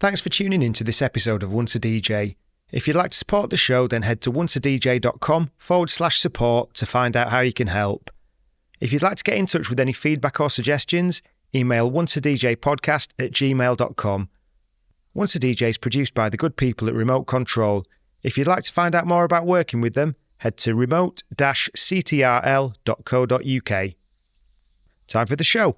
Thanks for tuning in to this episode of Once a DJ. If you'd like to support the show, then head to onceadj.com/support to find out how you can help. If you'd like to get in touch with any feedback or suggestions, email onceadjpodcast@gmail.com. Once a DJ is produced by the good people at Remote Control. If you'd like to find out more about working with them, head to remote-ctrl.co.uk. Time for the show.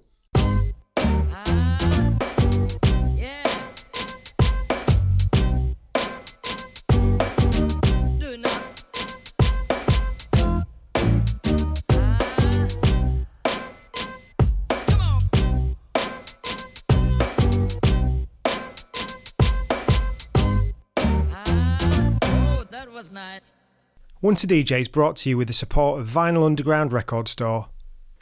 Once a DJ is brought to you with the support of Vinyl Underground Record Store.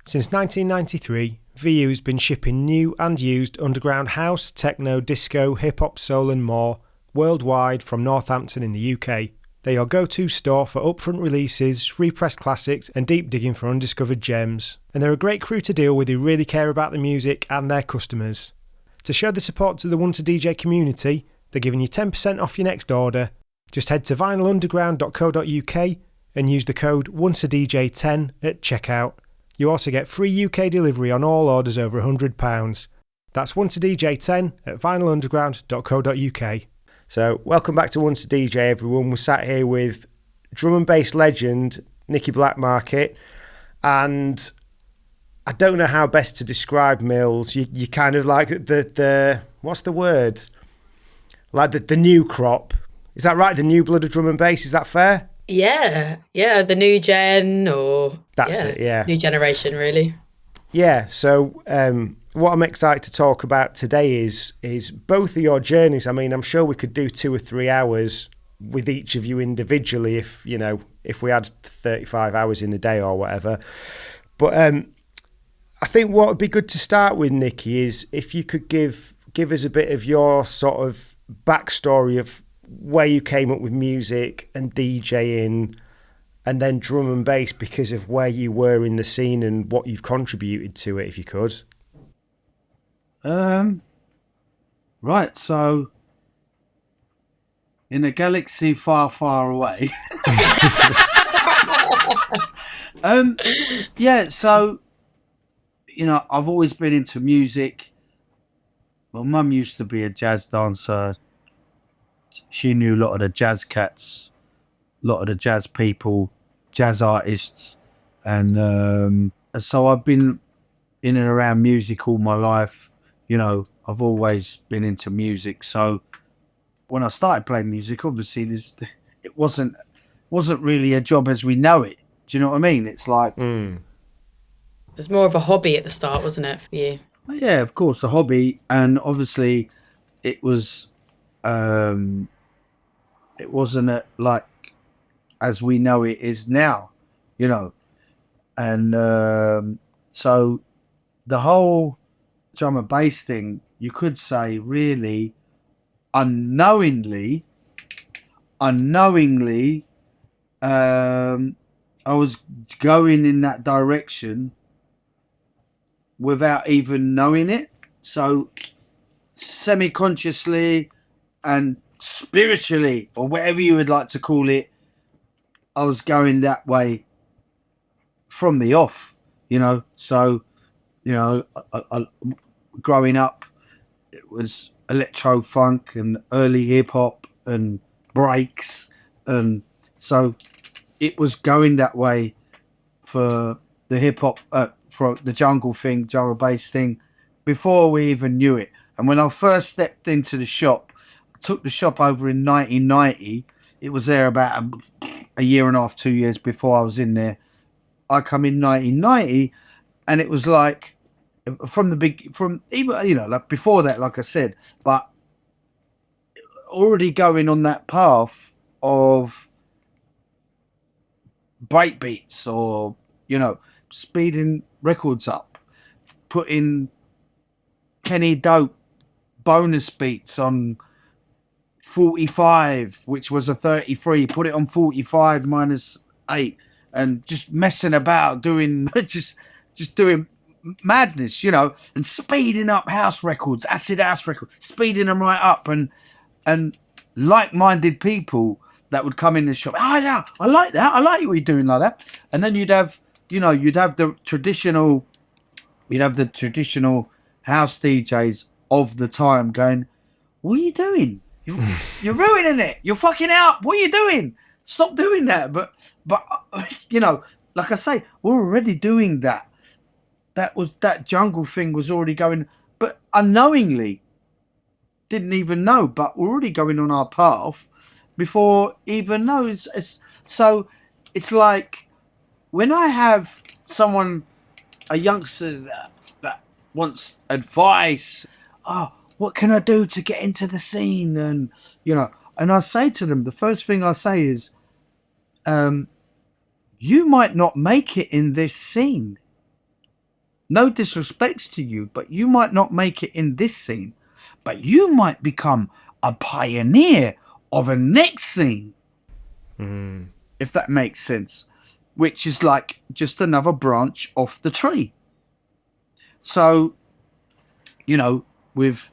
Since 1993, VU has been shipping new and used underground house, techno, disco, hip-hop, soul and more worldwide from Northampton in the UK. They're your go-to store for upfront releases, repressed classics and deep digging for undiscovered gems. And they're a great crew to deal with who really care about the music and their customers. To show the support to the Once a DJ community, they're giving you 10% off your next order. Just head to vinylunderground.co.uk and use the code ONCEADJ10 at checkout. You also get free UK delivery on all orders over £100. That's ONCEADJ10 at vinylunderground.co.uk. So, welcome back to Once a DJ, everyone. We're sat here with drum and bass legend Nicky Blackmarket, and I don't know how best to describe Millz. You kind of like the what's the word? Like the new crop. Is that right? The new blood of drum and bass, is that fair? Yeah, the new gen, or... That's it, yeah. New generation, really. Yeah, so what I'm excited to talk about today is both of your journeys. I mean, I'm sure we could do 2 or 3 hours with each of you individually if we had 35 hours in a day or whatever. But I think what would be good to start with, Nicky, is if you could give us a bit of your sort of backstory of where you came up with music and DJing and then drum and bass because of where you were in the scene and what you've contributed to it, if you could. Right, so in a galaxy far, far away. So, I've always been into music. Well, Mum used to be a jazz dancer. She knew a lot of the jazz cats, a lot of the jazz people, jazz artists. And so I've been in and around music all my life. I've always been into music. So when I started playing music, obviously it wasn't really a job as we know it. Do you know what I mean? It's like... It was more of a hobby at the start, wasn't it, for you? Yeah, of course, a hobby. And obviously it was... it wasn't like as we know it is now, and so the whole drum and bass thing, you could say, really unknowingly, I was going in that direction without even knowing it. So semi-consciously and spiritually, or whatever you would like to call it, I was going that way from the off, So, I, growing up, it was electro-funk and early hip-hop and breaks, and so it was going that way for the hip-hop, for the jungle thing, drum and bass thing, before we even knew it. And when I first stepped into the shop, took the shop over in 1990. It was there about a year and a half, 2 years before I was in there. I come in 1990, and it was like from even like before that, like I said, but already going on that path of break beats or speeding records up, putting penny dope bonus beats on 45, which was a 33, put it on 45 minus 8, and just messing about doing just doing madness, you know, and speeding up house records, acid house records, speeding them right up, and like-minded people that would come in the shop. Oh yeah, I like that. I like what you're doing like that. And then you'd have the traditional house DJs of the time going, "What are you doing? You're ruining it. You're fucking out. What are you doing? Stop doing that." But you know, like I say, we're already doing that. That jungle thing was already going, but unknowingly, didn't even know. But we're already going on our path before even knows. So it's like when I have someone, a youngster that wants advice. Oh, what can I do to get into the scene? And you know, and I say to them, the first thing I say is, you might not make it in this scene. No disrespects to you, but you might not make it in this scene. But you might become a pioneer of a next scene. If that makes sense. Which is like just another branch off the tree. So, you know, with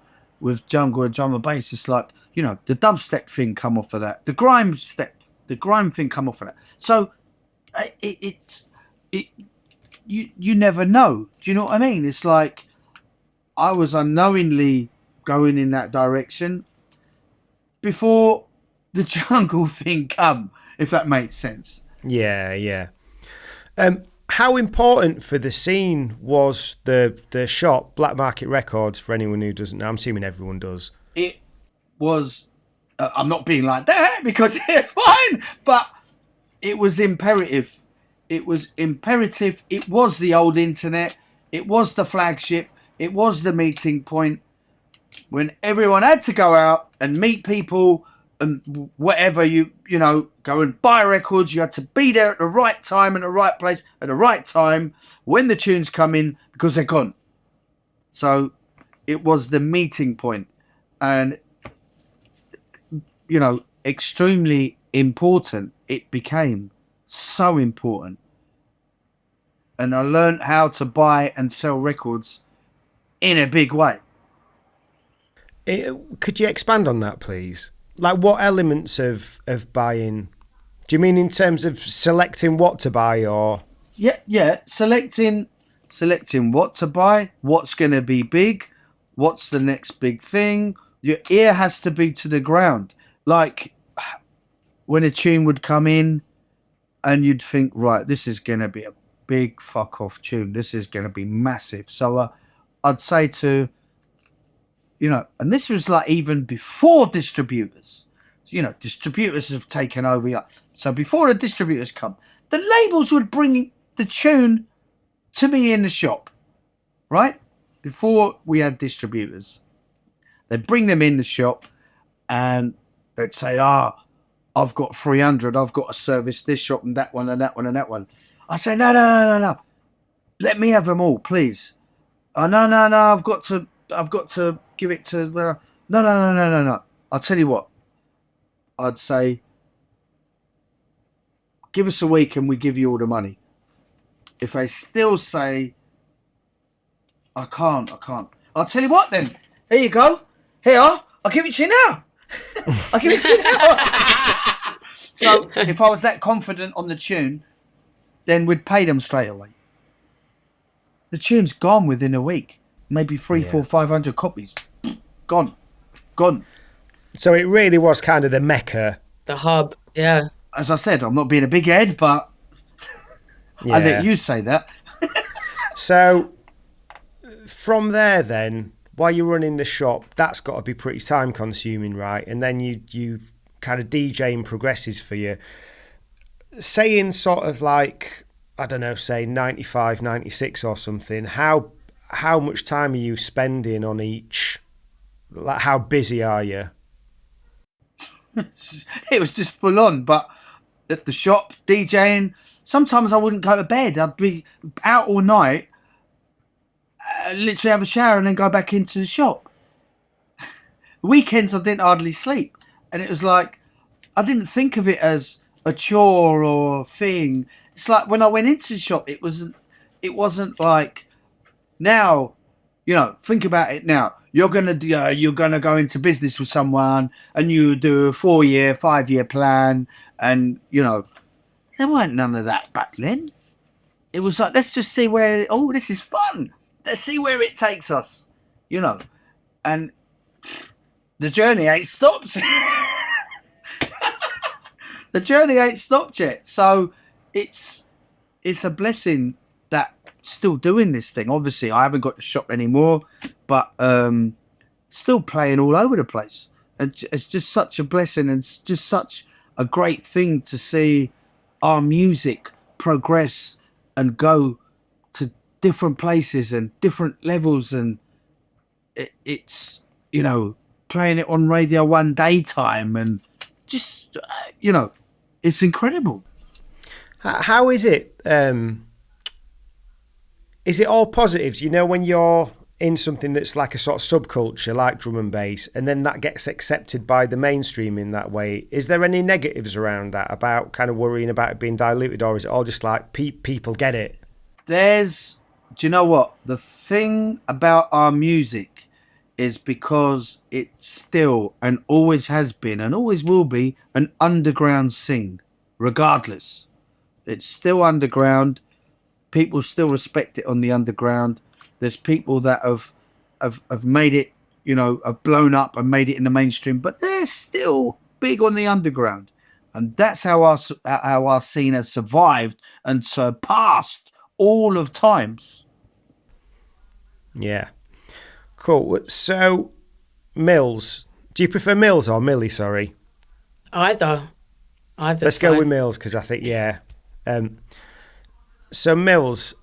jungle and drum and bass, it's like, you know, the dubstep thing come off of that. The grime thing come off of that. So you never know. Do you know what I mean? It's like I was unknowingly going in that direction before the jungle thing come, if that makes sense. Yeah. How important for the scene was the shop, Black Market Records, for anyone who doesn't know? I'm assuming everyone does. It was, I'm not being like that because it's fine, but it was imperative. It was imperative. It was the old internet. It was the flagship. It was the meeting point when everyone had to go out and meet people and whatever, you know, go and buy records. You had to be there at the right time, in the right place, at the right time when the tunes come in because they're gone. So it was the meeting point and, you know, extremely important. It became so important. And I learned how to buy and sell records in a big way. Could you expand on that, please? Like, what elements of buying? Do you mean in terms of selecting what to buy, or? Yeah. Selecting what to buy, what's going to be big, what's the next big thing. Your ear has to be to the ground. Like when a tune would come in, and you'd think, right, this is going to be a big fuck off tune. This is going to be massive. So I'd say to, you know, and this was like even before distributors. You know, distributors have taken over. So before the distributors come, the labels would bring the tune to me in the shop, right? Before we had distributors. They'd bring them in the shop and they'd say, I've got 300. I've got to service this shop and that one and that one and that one. I say, no. Let me have them all, please. Oh, no. I've got to give it to... No. I'll tell you what. I'd say, give us a week and we give you all the money. If they still say, I can't. I'll tell you what then. Here you go. Here, I'll give it to you now. I'll give it to you now. So if I was that confident on the tune, then we'd pay them straight away. The tune's gone within a week. Maybe 400, 500 copies. Gone. So it really was kind of the mecca. The hub, yeah. As I said, I'm not being a big head, but I let you say that. So from there then, while you're running the shop, that's got to be pretty time consuming, right? And then you kind of DJing progresses for you. Saying sort of like, I don't know, say 95, 96 or something, how much time are you spending on each? Like, how busy are you? It was just full on, but at the shop, DJing, sometimes I wouldn't go to bed. I'd be out all night, literally have a shower and then go back into the shop. Weekends I didn't hardly sleep. And it was like, I didn't think of it as a chore or a thing. It's like when I went into the shop, it wasn't like Now, think about it now. You're gonna go into business with someone, and you do a 4-year, 5-year plan, and there weren't none of that back then. It was like, let's just see where. Oh, this is fun. Let's see where it takes us. And the journey ain't stopped. The journey ain't stopped yet. So it's a blessing that still doing this thing. Obviously, I haven't got the shop anymore, but still playing all over the place. And it's just such a blessing, and it's just such a great thing to see our music progress and go to different places and different levels, and it's playing it on Radio 1 daytime, and just it's incredible. How is it? Is it all positives? When you're in something that's like a sort of subculture, like drum and bass, and then that gets accepted by the mainstream in that way. Is there any negatives around that, about kind of worrying about it being diluted, or is it all just like people get it? Do you know what? The thing about our music is, because it's still, and always has been and always will be, an underground scene, regardless. It's still underground. People still respect it on the underground. There's people that have made it, have blown up and made it in the mainstream, but they're still big on the underground. And that's how our scene has survived and surpassed all of times. Yeah. Cool. So, Millz. Do you prefer Millz or Millie, sorry? Either. Let's go with Millz, because I think, yeah. So, Millz,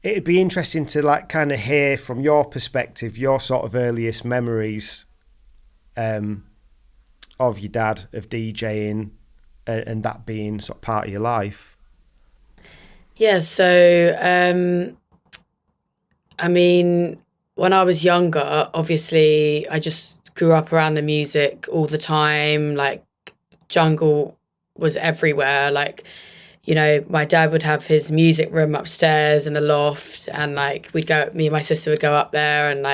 it'd be interesting to kind of hear from your perspective, your sort of earliest memories of your dad, of DJing, and that being sort of part of your life. Yeah, so I mean, when I was younger, obviously I just grew up around the music all the time. Like, jungle was everywhere. Like, my dad would have his music room upstairs in the loft, and me and my sister would go up there, and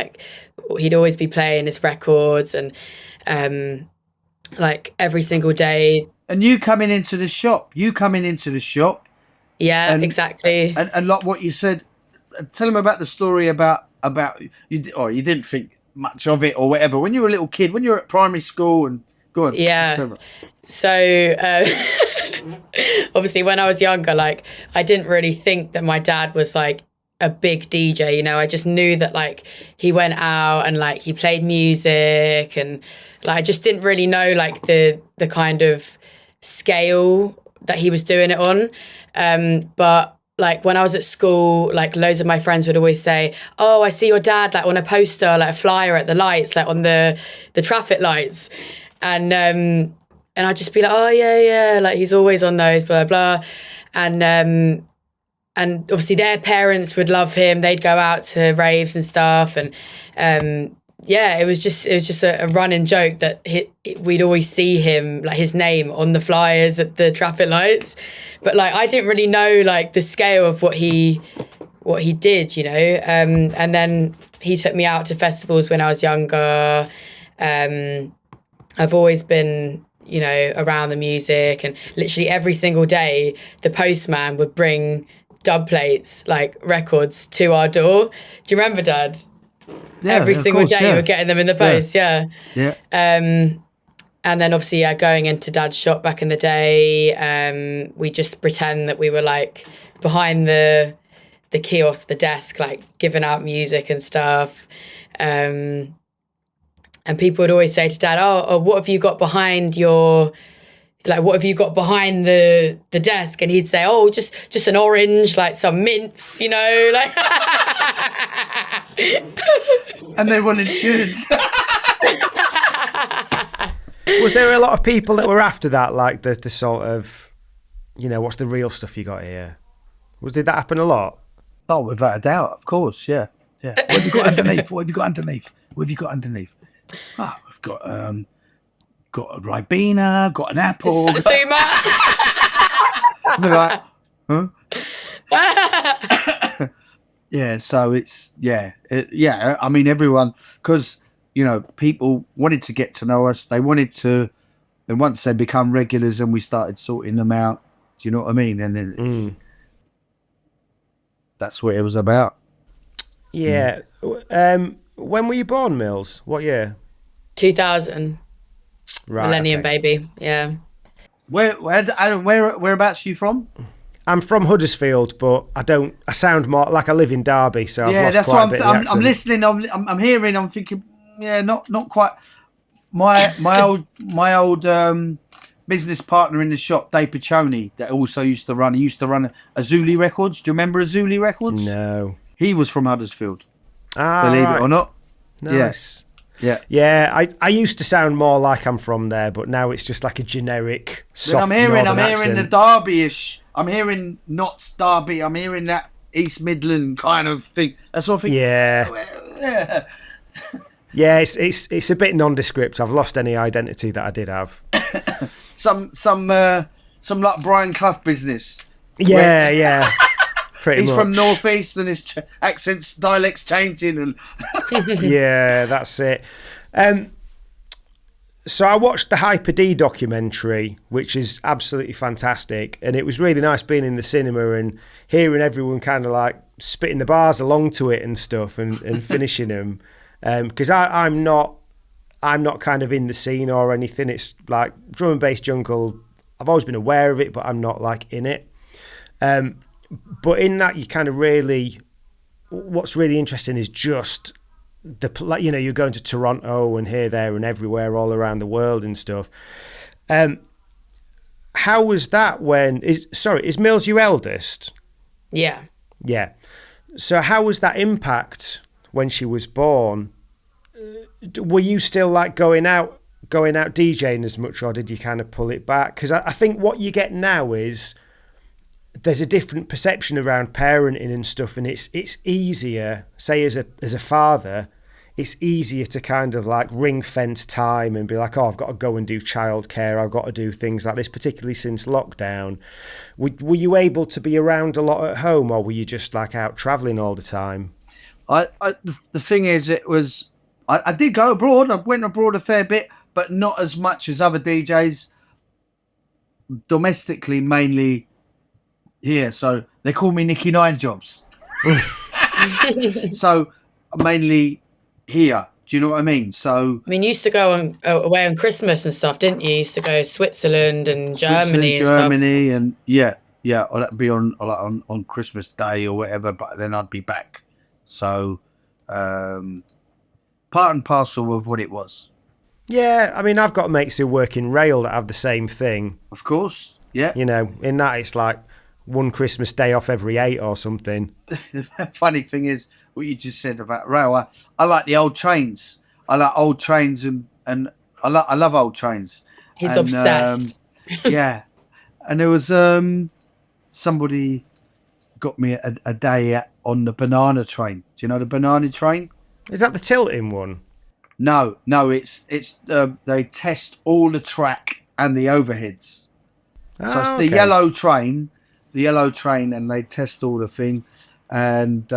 he'd always be playing his records, and every single day. And you coming into the shop. Yeah, exactly. And like what you said, tell them about the story about you. Or you didn't think much of it or whatever when you were a little kid, when you were at primary school, and go on. Yeah. So obviously, when I was younger, I didn't really think that my dad was a big DJ. I just knew that he went out and he played music, and I just didn't really know the kind of scale that he was doing it on. But when I was at school, loads of my friends would always say, "Oh, I see your dad on a poster, a flyer at the lights, on the traffic lights," and I'd just be like, "Oh yeah, he's always on those, blah blah," and obviously their parents would love him. They'd go out to raves and stuff, and it was just a running joke that we'd always see him, his name on the flyers at the traffic lights. But I didn't really know the scale of what he did, and then he took me out to festivals when I was younger. I've always been around the music, and literally every single day the postman would bring dub plates, records, to our door. Do you remember, Dad? Yeah, every single day you were getting them in the post. Yeah. And then obviously, going into Dad's shop back in the day, we just pretend that we were behind the kiosk, the desk, giving out music and stuff. And people would always say to Dad, oh, what have you got behind your, what have you got behind the desk? And he'd say, oh, just an orange, some mints, And they wanted tunes. Was there a lot of people that were after that, the sort of, what's the real stuff you got here? Did that happen a lot? Oh, without a doubt, of course, yeah. What have you got underneath? What have you got underneath? Oh, I've got a Ribena, got an apple. Satsuma. They're like, huh? Yeah, so it's I mean, everyone, because people wanted to get to know us. They wanted to, and once they become regulars, and we started sorting them out. Do you know what I mean? And then that's what it was about. Yeah. When were you born, Millz? What year? 2000. Right. Millennium okay. baby. Yeah. Whereabouts are you from? I'm from Huddersfield, but I sound more like I live in Derby, so I've lost quite a bit of the accent. I'm listening. I'm hearing. I'm thinking. Yeah, not quite. My old business partner in the shop, Dave Piccioni, that also used to run Azuli Records. Do you remember Azuli Records? No. He was from Huddersfield. Believe it or not. Nice. Yeah. I used to sound more like I'm from there, but now it's just like a generic soft I'm hearing accent. the Derby-ish. I'm hearing not Derby. I'm hearing that East Midland kind of thing. That's what I think. Yeah. Yeah, it's a bit nondescript. I've lost any identity that I did have. some like Brian Clough business. Yeah. Pretty He's much. from North East and his accents, dialects changing. And yeah, that's it. So I watched the Hyper D documentary, which is absolutely fantastic. And it was really nice being in the cinema and hearing everyone kind of like spitting the bars along to it and stuff and finishing them. Because I'm not kind of in the scene or anything. It's like drum and bass jungle. I've always been aware of it, but I'm not like in it. But in that, you kind of really, what's really interesting is just you're going to Toronto and here, there, and everywhere, all around the world and stuff. How was that is Millz your eldest? Yeah. Yeah. So how was that impact when she was born? Were you still like going out DJing as much, or did you kind of pull it back? Because I think what you get now is there's a different perception around parenting and stuff, and it's easier, say as a father, it's easier to kind of like ring fence time and be like, oh, I've got to go and do childcare, I've got to do things like this, particularly since lockdown. Were you able to be around a lot at home, or were you just like out traveling all the time? The thing is, it was I did go abroad. I went abroad a fair bit, but not as much as other DJs. Domestically, mainly here. So they call me Nicky Nine Jobs. So mainly here. Do you know what I mean? So I mean, you used to go away on Christmas and stuff, didn't you? You used to go to Switzerland and Germany and stuff. And yeah. Or that'd be on Christmas Day or whatever. But then I'd be back. So part and parcel of what it was. Yeah, I mean, I've got mates who work in rail that have the same thing. Of course, yeah. You know, in that it's like one Christmas day off every 8 or something. The funny thing is, what you just said about rail, I like the old trains. I like old trains and I love old trains. He's obsessed. Yeah. And there was somebody got me a day on the banana train. Do you know the banana train? Is that the tilting one? No, it's they test all the track and the overheads. So it's the yellow train, and they test all the thing. And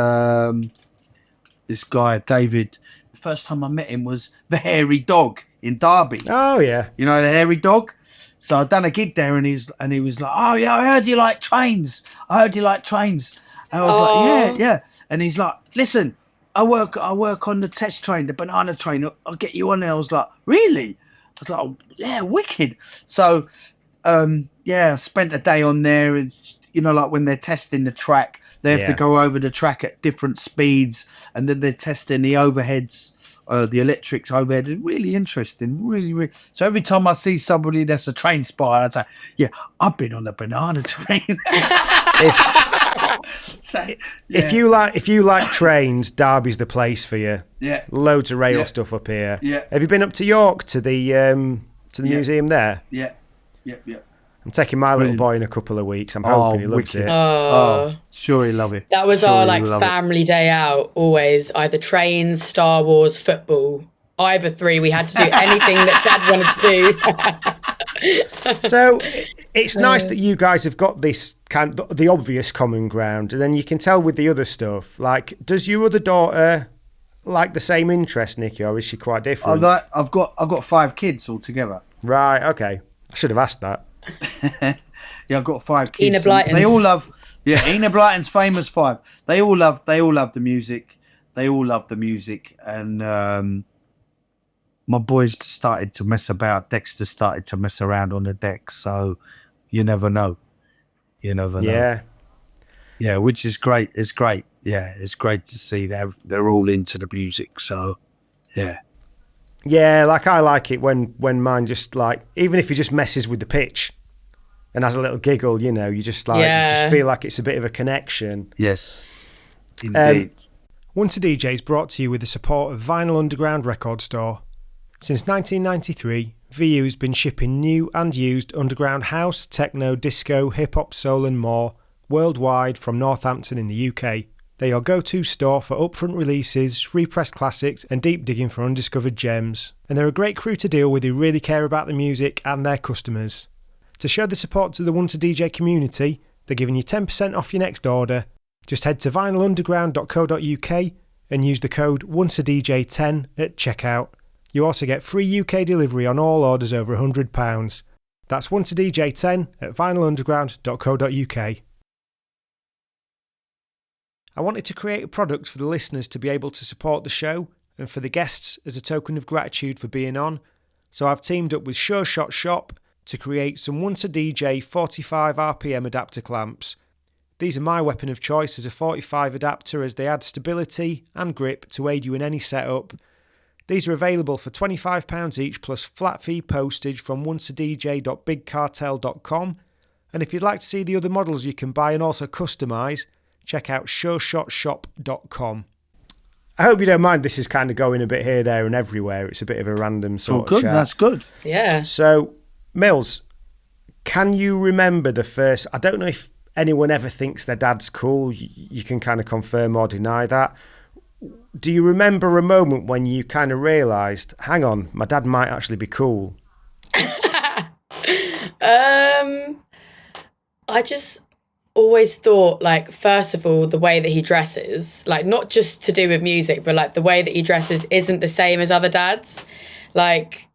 this guy, David, the first time I met him was the Hairy Dog in Derby. Oh yeah, you know the Hairy Dog. So I'd done a gig there, and he was like, "Oh yeah, I heard you like trains. And I was like, yeah. And he's like, "Listen, I work on the test train, the banana train. I'll get you on there." I was like, "Really?" I was like, "Oh, yeah, wicked." So, I spent a day on there, and like when they're testing the track, they have to go over the track at different speeds, and then they're testing the overheads, the electrics overhead. Really interesting, really, really. So every time I see somebody that's a train spy, I say, "Yeah, I've been on the banana train." If you like trains, Derby's the place for you. Yeah, loads of rail stuff up here. Yeah, have you been up to York to the museum there? Yeah. I'm taking my little boy in a couple of weeks. I'm hoping he loves it. Oh, sure, he'll love it. That was our family day out. Always either trains, Star Wars, football. Either three. We had to do anything that Dad wanted to do. So it's nice that you guys have got this kind of the obvious common ground, and then you can tell with the other stuff. Like, does your other daughter like the same interest, Nicky, or is she quite different? I've got 5 kids altogether. Right. Okay. I should have asked that. Yeah, I've got 5 kids. Ena Blyton's. They all love. Yeah, Ena Blyton's famous 5. They all love the music. They all love the music, and my boys started to mess about. Dexter started to mess around on the deck, so you never know. You never know. Yeah. Yeah, which is great. It's great. Yeah, it's great to see they're all into the music. So, yeah. Yeah, like I like it when mine just like, even if he just messes with the pitch and has a little giggle, you know, you just like, you just feel like it's a bit of a connection. Yes, indeed. Once a DJ is brought to you with the support of Vinyl Underground Record Store. Since 1993, VU's been shipping new and used underground house, techno, disco, hip-hop, soul and more worldwide from Northampton in the UK. They're your go-to store for upfront releases, repressed classics and deep digging for undiscovered gems. And they're a great crew to deal with who really care about the music and their customers. To show the support to the Once a DJ community, they're giving you 10% off your next order. Just head to vinylunderground.co.uk and use the code ONCEADJ10 at checkout. You also get free UK delivery on all orders over £100. That's ONCEADJ10 at vinylunderground.co.uk. I wanted to create a product for the listeners to be able to support the show and for the guests as a token of gratitude for being on, so I've teamed up with Sure Shot Shop to create some Once a DJ 45 RPM adapter clamps. These are my weapon of choice as a 45 adapter, as they add stability and grip to aid you in any setup. These are available for £25 each plus flat fee postage from onceadj.bigcartel.com, and if you'd like to see the other models you can buy and also customise, check out sureshotshop.com. I hope you don't mind, this is kind of going a bit here, there and everywhere. It's a bit of a random sort of chat. That's good. Yeah. So, Millz, can you remember the first... I don't know if anyone ever thinks their dad's cool. You can kind of confirm or deny that. Do you remember a moment when you kind of realised, hang on, my dad might actually be cool? I just always thought, like, first of all, the way that he dresses, like, not just to do with music, but like the way that he dresses isn't the same as other dads. Like,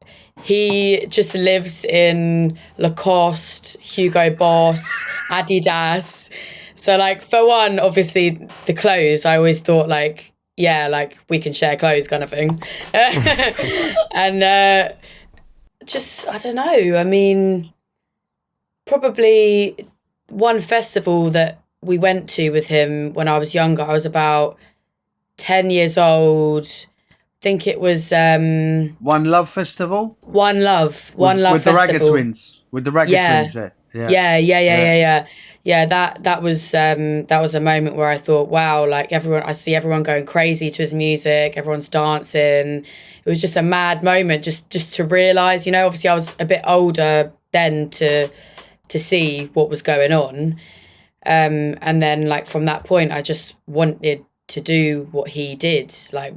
he just lives in Lacoste, Hugo Boss, Adidas. So, like, for one, obviously the clothes, I always thought, like, yeah, like, we can share clothes kind of thing. And just, I don't know, I mean, probably one festival that we went to with him when I was younger, I was about 10 years old. I think it was... One Love Festival? One Love Festival. With the Ragged Twins. With the Ragged Twins there. Yeah, that was a moment where I thought, wow, like, I see everyone going crazy to his music, everyone's dancing. It was just a mad moment, just to realise, you know, obviously I was a bit older then to see what was going on. And then, like, from that point, I just wanted to do what he did. Like,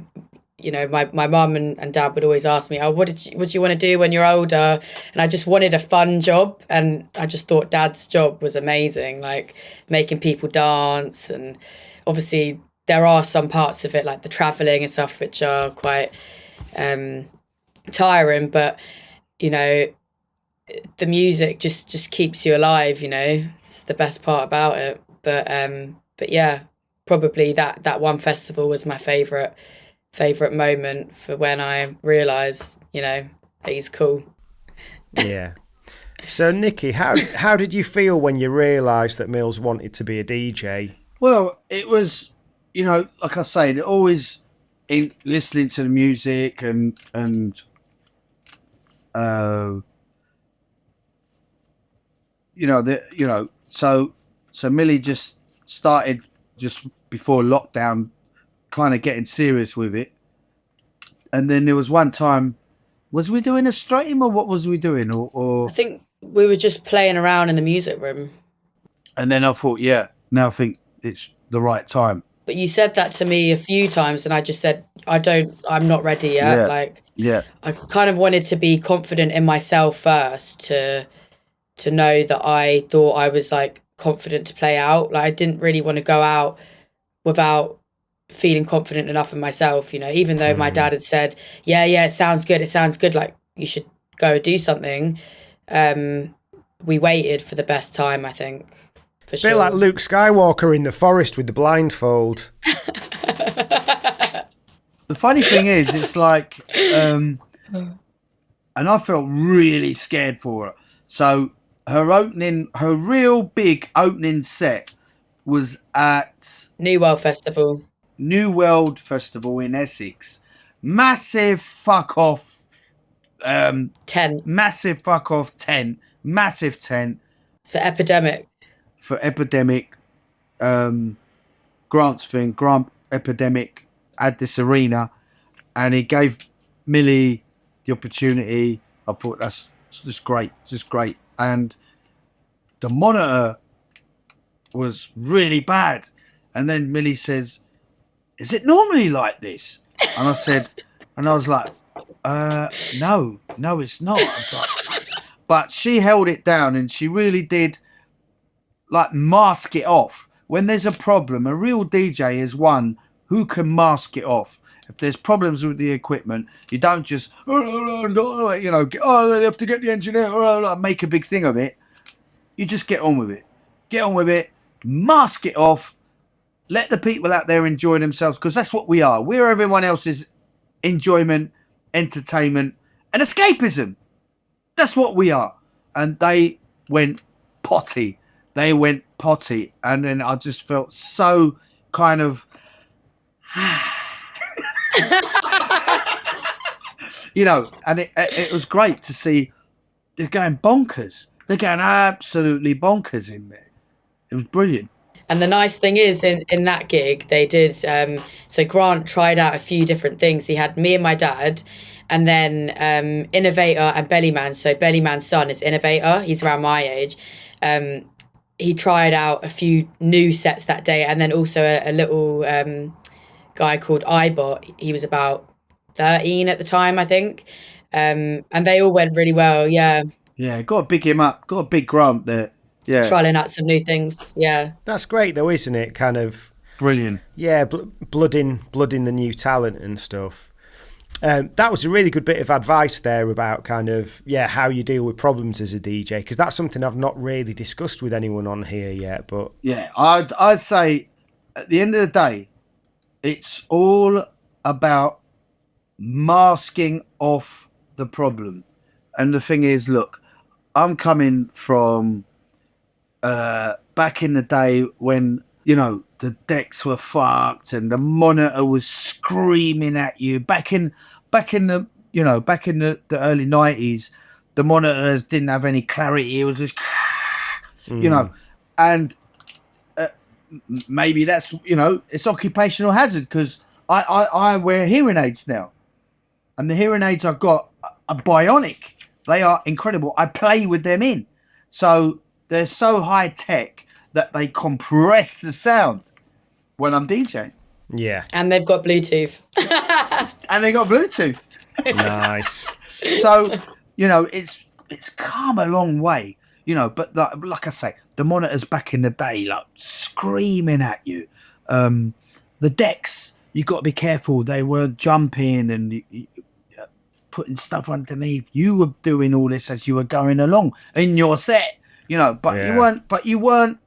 you know, my mum and dad would always ask me, oh, what do you want to do when you're older? And I just wanted a fun job. And I just thought dad's job was amazing, like making people dance. And obviously there are some parts of it, like the travelling and stuff, which are quite tiring. But, you know, the music just keeps you alive, you know. It's the best part about it. But yeah, probably that one festival was my favourite moment for when I realised, you know, that he's cool. Yeah. So, Nicky, how did you feel when you realised that Millz wanted to be a DJ? Well, it was, you know, like I say, always in listening to the music and so Millie just started just before lockdown, kind of getting serious with it. And then there was one time, was we doing a stream or what was we doing? Or I think we were just playing around in the music room. And then I thought, yeah, now I think it's the right time. But you said that to me a few times and I just said, I'm not ready yet. Yeah. I kind of wanted to be confident in myself first to know that I thought I was, like, confident to play out. Like I didn't really want to go out without feeling confident enough in myself, you know, even though my dad had said, yeah, it sounds good, like you should go do something. We waited for the best time, I think, for sure. Bit like Luke Skywalker in the forest with the blindfold. The funny thing is, it's like, and I felt really scared for her. So her real big opening set was at New World Festival in Essex. Massive fuck off tent. Massive fuck off tent. Massive tent. For Epidemic. Grant Epidemic had this arena, and he gave Millie the opportunity. I thought that's just great. And the monitor was really bad. And then Millie says, "Is it normally like this?" And I was like, no, it's not. I was like, but she held it down, and she really did like mask it off. When there's a problem, a real DJ is one who can mask it off. If there's problems with the equipment, you don't just, you know, they have to get the engineer, make a big thing of it. You just get on with it, mask it off, let the people out there enjoy themselves, because that's what we are. We're everyone else's enjoyment, entertainment, and escapism. That's what we are. And they went potty. And then I just felt so kind of, you know, and it was great to see they're going bonkers. They're going absolutely bonkers in there. It was brilliant. And the nice thing is, in that gig, they did, so Grant tried out a few different things. He had me and my dad, and then Innovator and Bellyman. So Bellyman's son is Innovator. He's around my age. He tried out a few new sets that day, and then also a little guy called iBot. He was about 13 at the time, I think. And they all went really well, yeah. Yeah, got to big him up. Got a big Grant there. Yeah. Trialing out some new things, yeah. That's great though, isn't it? Kind of brilliant. Yeah, blood in the new talent and stuff. That was a really good bit of advice there about kind of, how you deal with problems as a DJ, because that's something I've not really discussed with anyone on here yet. But yeah, I'd say at the end of the day, it's all about masking off the problem. And the thing is, look, I'm coming from back in the day when, you know, the decks were fucked and the monitor was screaming at you. Back in the early 90s, the monitors didn't have any clarity. It was just, you know, and maybe that's, you know, it's occupational hazard, because I wear hearing aids now, and the hearing aids I've got are bionic. They are incredible. I play with them in, so they're so high tech that they compress the sound when I'm DJing. Yeah. And they've got Bluetooth. Nice. So, you know, it's come a long way, you know, but like I say, the monitors back in the day, like screaming at you. The decks, you got to be careful. They weren't jumping and putting stuff underneath. You were doing all this as you were going along in your set, you know, but you weren't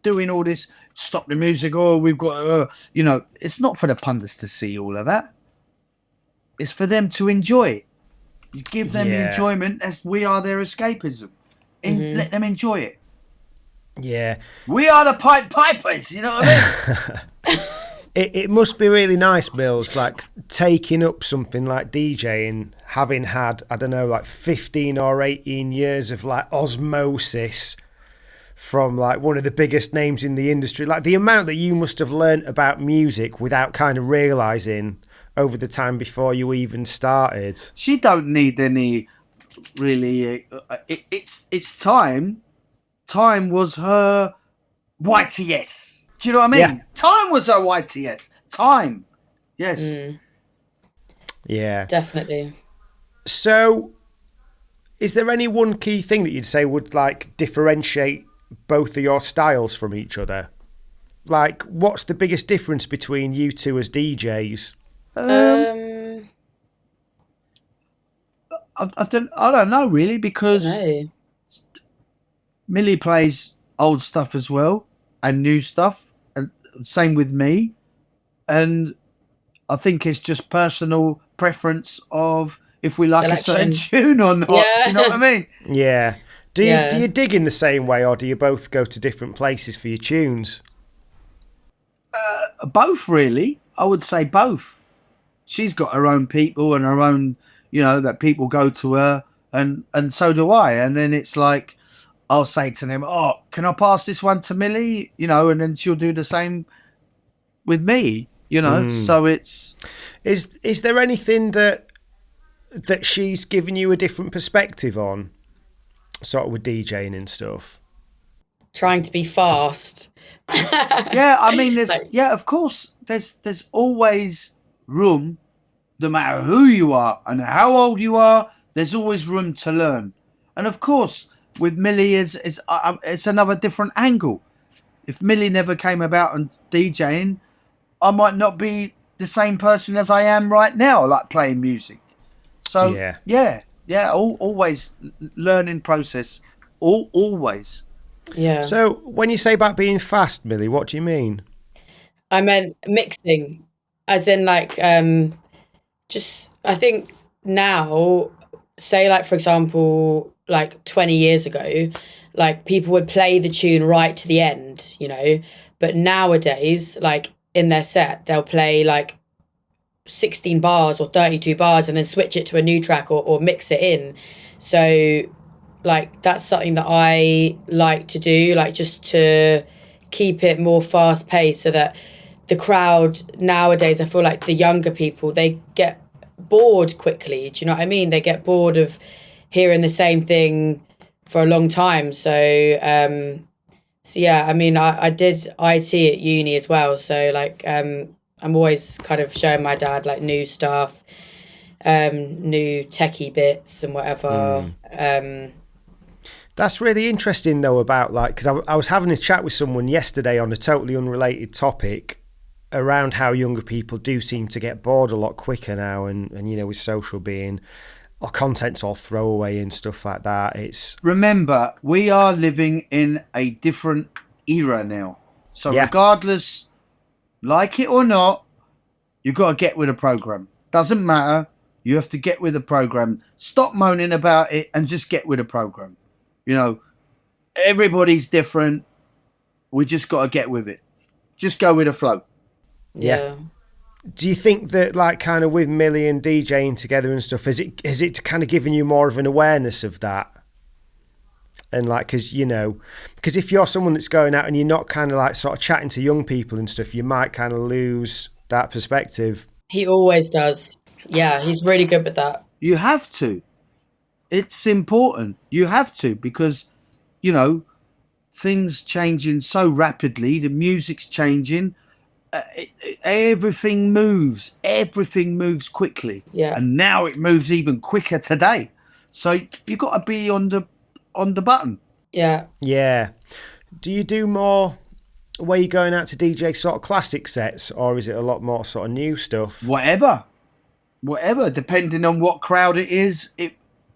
doing all this. Stop the music. Oh, we've got, you know, it's not for the pundits to see all of that. It's for them to enjoy it. You give them the enjoyment as we are their escapism. Let them enjoy it. Yeah. We are the Pied Pipers, you know what I mean? It must be really nice, Mills, like taking up something like DJing, having had, I don't know, like 15 or 18 years of like osmosis from like one of the biggest names in the industry. Like the amount that you must have learnt about music without kind of realising over the time before you even started. She don't need any really. It's time. Time was her YTS. Do you know what I mean? Yeah. Time was her YTS. Time. Yes. Yeah. Definitely. So, is there any one key thing that you'd say would like differentiate both of your styles from each other? Like, what's the biggest difference between you two as DJs? I don't know really, because No. Millie plays old stuff as well and new stuff, and same with me. And I think it's just personal preference of if we like Selection. a certain tune or not. Yeah. Do you know what I mean? Yeah. Do Yeah. you dig in the same way, or do you both go to different places for your tunes? Both, really. I would say both. She's got her own people and her own, that people go to her, and so do I. And then it's like, I'll say to them, "Oh, can I pass this one to Millie?" And then she'll do the same with me. So it's... Is there anything that she's given you a different perspective on, sort of with DJing and stuff? Trying to be fast. Yeah, I mean, of course, there's always room, no matter who you are and how old you are, there's always room to learn. And of course, with Millie, it's another different angle. If Millie never came about and DJing, I might not be the same person as I am right now, like playing music. So, yeah, always learning process, always. Yeah. So when you say about being fast, Millie, what do you mean? I meant mixing, as in like, just, I think now, say like, for example, like 20 years ago, like people would play the tune right to the end, but nowadays, like in their set, they'll play like 16 bars or 32 bars and then switch it to a new track or mix it in. So like that's something that I like to do, like just to keep it more fast paced, so that the crowd nowadays, I feel like the younger people, they get bored quickly. Do you know what I mean? They get bored of hearing the same thing for a long time. So yeah, I mean, I did IT at uni as well. So like, I'm always kind of showing my dad like new stuff, new techie bits and whatever. That's really interesting though, about like, because I was having a chat with someone yesterday on a totally unrelated topic around how younger people do seem to get bored a lot quicker now, and with social being, our content's all throwaway and stuff like that. Remember, we are living in a different era now. So regardless, like it or not, you've got to get with the program. Doesn't matter. You have to get with the program. Stop moaning about it and just get with the program. Everybody's different. We just got to get with it. Just go with the flow. Yeah. Do you think that, like, kind of with Millie and DJing together and stuff, has it kind of given you more of an awareness of that? And like, because if you're someone that's going out and you're not kind of like sort of chatting to young people and stuff, you might kind of lose that perspective. He always does. Yeah, he's really good with that. You have to. It's important. You have to, because, things changing so rapidly. The music's changing. Everything moves. Everything moves quickly. Yeah. And now it moves even quicker today. So you got to be on the button. Yeah. Yeah. Do you do more where you're going out to DJ sort of classic sets, or is it a lot more sort of new stuff? Whatever, depending on what crowd it is.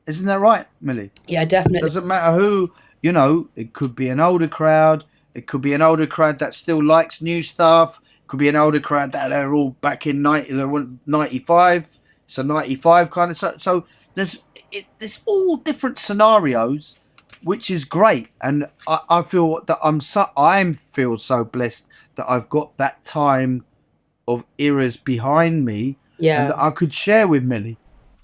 Isn't that right, Millie? Yeah, definitely. Doesn't matter who, it could be an older crowd. It could be an older crowd that still likes new stuff. It could be an older crowd that are all back in 95. It's a 95 kind of. So there's all different scenarios, which is great. And I feel that I feel so blessed that I've got that time of eras behind me, and that I could share with Millie.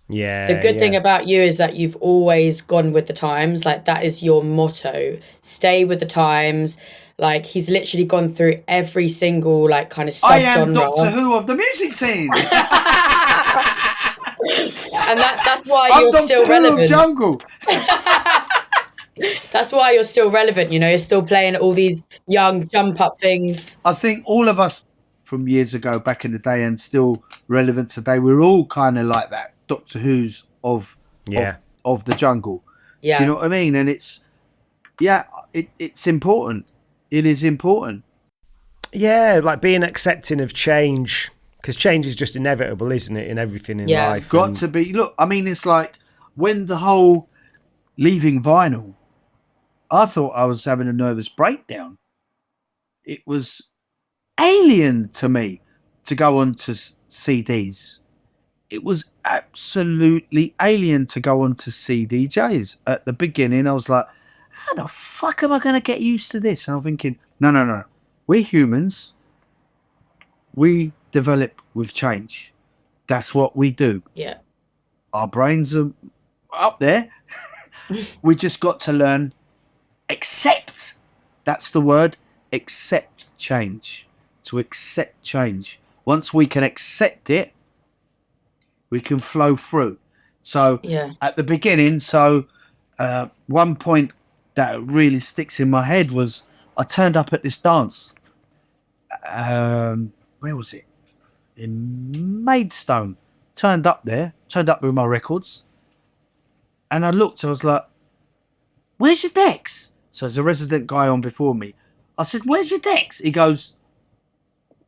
Yeah. The good thing about you is that you've always gone with the times. Like, that is your motto. Stay with the times. Like, he's literally gone through every single like kind of subgenre. I am Doctor Who of the music scene. And that's why I'm you're Doctor still Who relevant. of jungle. That's why you're still relevant. You're still playing all these young jump up things. I think all of us from years ago, back in the day, and still relevant today, we're all kind of like that Doctor Who's of the jungle. Yeah. Do you know what I mean? And it's yeah, it's important. It is important. Yeah, like being accepting of change, because change is just inevitable, isn't it, in everything in Yeah. life? Got to be. Look, I mean, it's like when the whole leaving vinyl, I thought I was having a nervous breakdown. It was alien to me to go on to CDs. It was absolutely alien to go on to CDJs. At the beginning, I was like, how the fuck am I going to get used to this? And I'm thinking, no. We're humans. We develop with change. That's what we do. Yeah. Our brains are up there. We just got to learn, accept. That's the word, accept change. To accept change. Once we can accept it, we can flow through. So Yeah. at the beginning, one point that really sticks in my head was I turned up at this dance. Where was it? In Maidstone. Turned up with my records. And I looked, I was like, where's your decks? So there's a resident guy on before me. I said, where's your decks? He goes,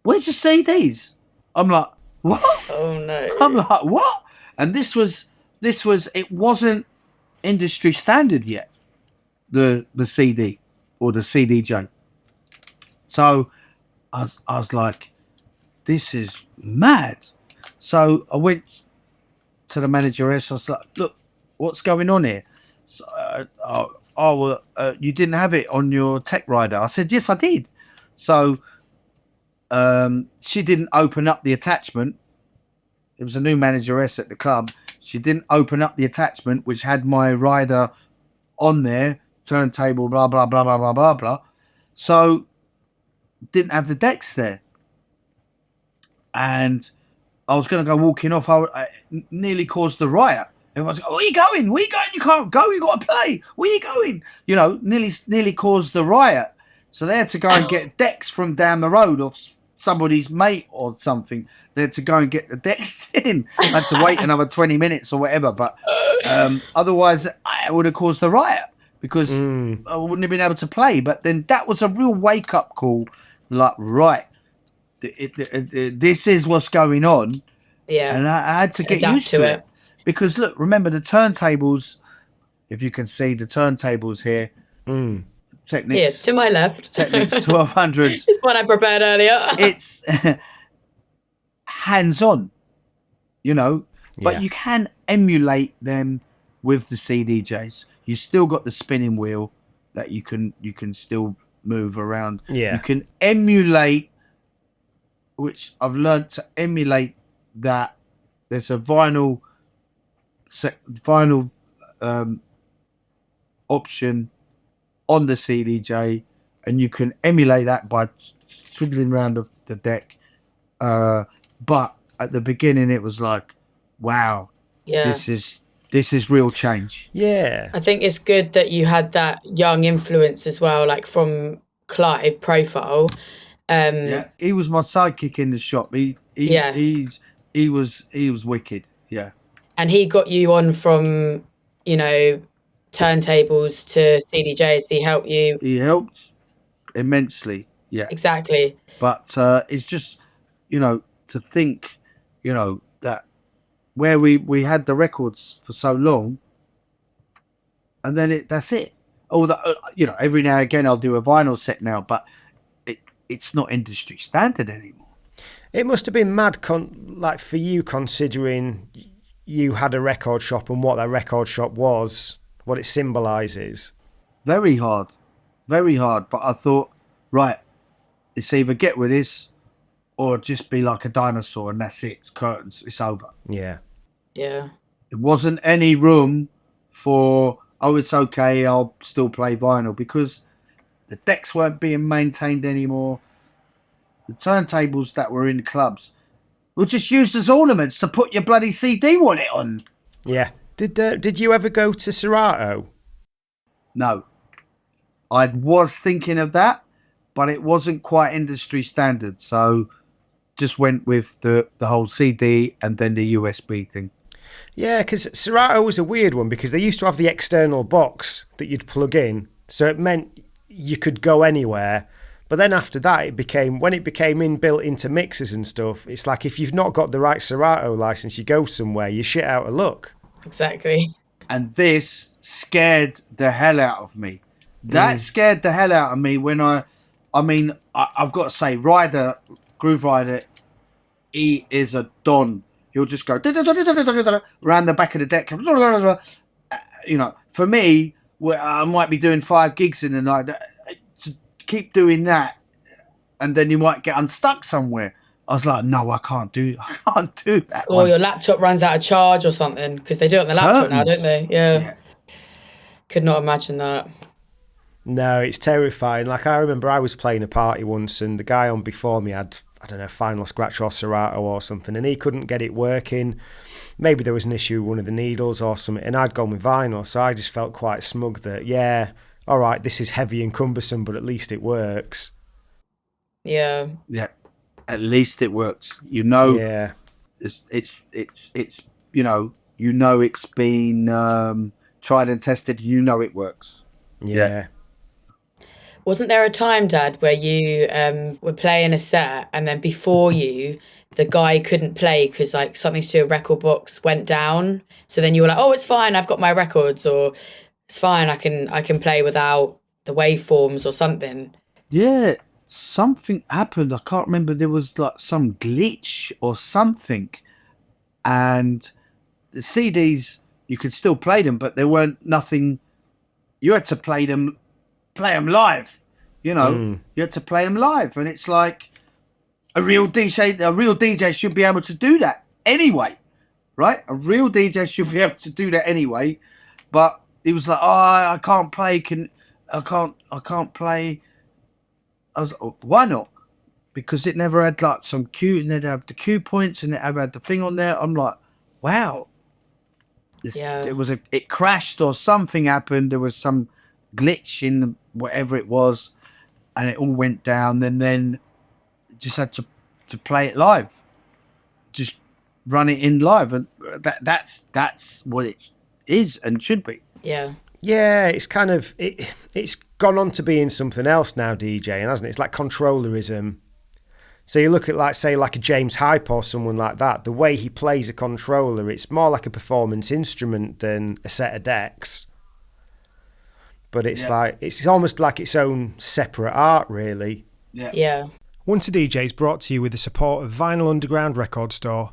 where's your CDs? I'm like, what? Oh no. I'm like, what? And this was, it wasn't industry standard yet, the CD or the CDJ. So I was like, this is mad. So I went to the manageress. I was like, look, what's going on here? So, you didn't have it on your tech rider. I said, yes, I did. So she didn't open up the attachment. It was a new manageress at the club. She didn't open up the attachment, which had my rider on there, turntable, blah, blah, blah, blah, blah, blah, blah. So didn't have the decks there. And I was going to go walking off. I nearly caused the riot. Everyone's like, where are you going? Where are you going? You can't go. You got to play. Where are you going? You know, nearly caused the riot. So they had to go and get decks from down the road off somebody's mate or something. They had to go and get the decks in. I had to wait another 20 minutes or whatever. But otherwise, I would have caused the riot because I wouldn't have been able to play. But then that was a real wake-up call. Like, right, this is what's going on. Yeah. And I had to get used to it. Because, look, remember the turntables, if you can see the turntables here, Technics. Yes, to my left. Technics 1200s. It's one I prepared earlier. It's hands-on, you know, but you can emulate them with the CDJs. You still got the spinning wheel that you can still move around. Yeah. You can emulate, which I've learned to emulate that. There's a vinyl option on the CDJ, and you can emulate that by twiddling around the deck. But at the beginning, it was like, wow, this is real change. Yeah. I think it's good that you had that young influence as well, like from Clive Profile. Yeah, he was my sidekick in the shop. He was wicked. Yeah. And he got you on from, you know, turntables to CDJs. He helped you. He helped immensely. Yeah. Exactly. But it's just, you know, to think, you know, that where we had the records for so long, and then that's it. You know, every now and again I'll do a vinyl set now, but it's not industry standard anymore. It must have been mad, like for you, considering you had a record shop and what that record shop was, what it symbolises. Very hard. But I thought, right, it's either get with this or just be like a dinosaur and that's it. It's curtains. It's over. Yeah. Yeah. It wasn't any room for, oh, it's okay, I'll still play vinyl, because the decks weren't being maintained anymore. The turntables that were in clubs were just used as ornaments to put your bloody CD wallet on. Yeah. Did you ever go to Serato? No. I was thinking of that, but it wasn't quite industry standard. So just went with the whole CD and then the USB thing. Yeah, because Serato was a weird one because they used to have the external box that you'd plug in So it meant you could go anywhere. But then after that, when it became inbuilt into mixers and stuff, it's like if you've not got the right Serato license, you go somewhere, you're shit out of luck. Exactly. And this scared the hell out of me. That scared the hell out of me when I've got to say, Groove Rider, he is a don. He'll just go around the back of the deck. You know, for me, I might be doing 5 gigs in the night. To keep doing that, and then you might get unstuck somewhere. I was like, no, I can't do that. Or your laptop runs out of charge or something, because they do it on the laptop now, don't they? Yeah. Could not imagine that. No, it's terrifying. Like, I remember I was playing a party once and the guy on before me had, I don't know, Final Scratch or Serato or something, and he couldn't get it working. Maybe there was an issue with one of the needles or something, and I'd gone with vinyl, so I just felt quite smug that, yeah, all right, this is heavy and cumbersome, but at least it works. Yeah. Yeah, at least it works. You know, yeah, it's you know it's been tried and tested. You know it works. Yeah. Wasn't there a time, Dad, where you were playing a set and then before you, the guy couldn't play because like something to do with record box went down? So then you were like, oh, it's fine, I've got my records, or it's fine, I can play without the waveforms or something. Yeah, something happened. I can't remember. There was like some glitch or something, and the CDs you could still play them, but there weren't nothing. You had to play them live. You know, you had to play them live, and it's like a real DJ should be able to do that anyway, right? A real DJ should be able to do that anyway, but it was like, oh, I can't play. I can't play. I was, oh, why not? Because it never had like some cue, and they'd have the cue points, and it had the thing on there. I'm like, wow. It crashed or something happened. There was some glitch in whatever it was, and it all went down. And then just had to play it live, just run it in live, and that's what it is and should be. Yeah. Yeah, it's kind of it's gone on to being something else now, DJing, hasn't it? It's like controllerism. So you look at like a James Hype or someone like that, the way he plays a controller, it's more like a performance instrument than a set of decks. But it's like it's almost like its own separate art, really. Yeah. Once a DJ is brought to you with the support of Vinyl Underground Record Store.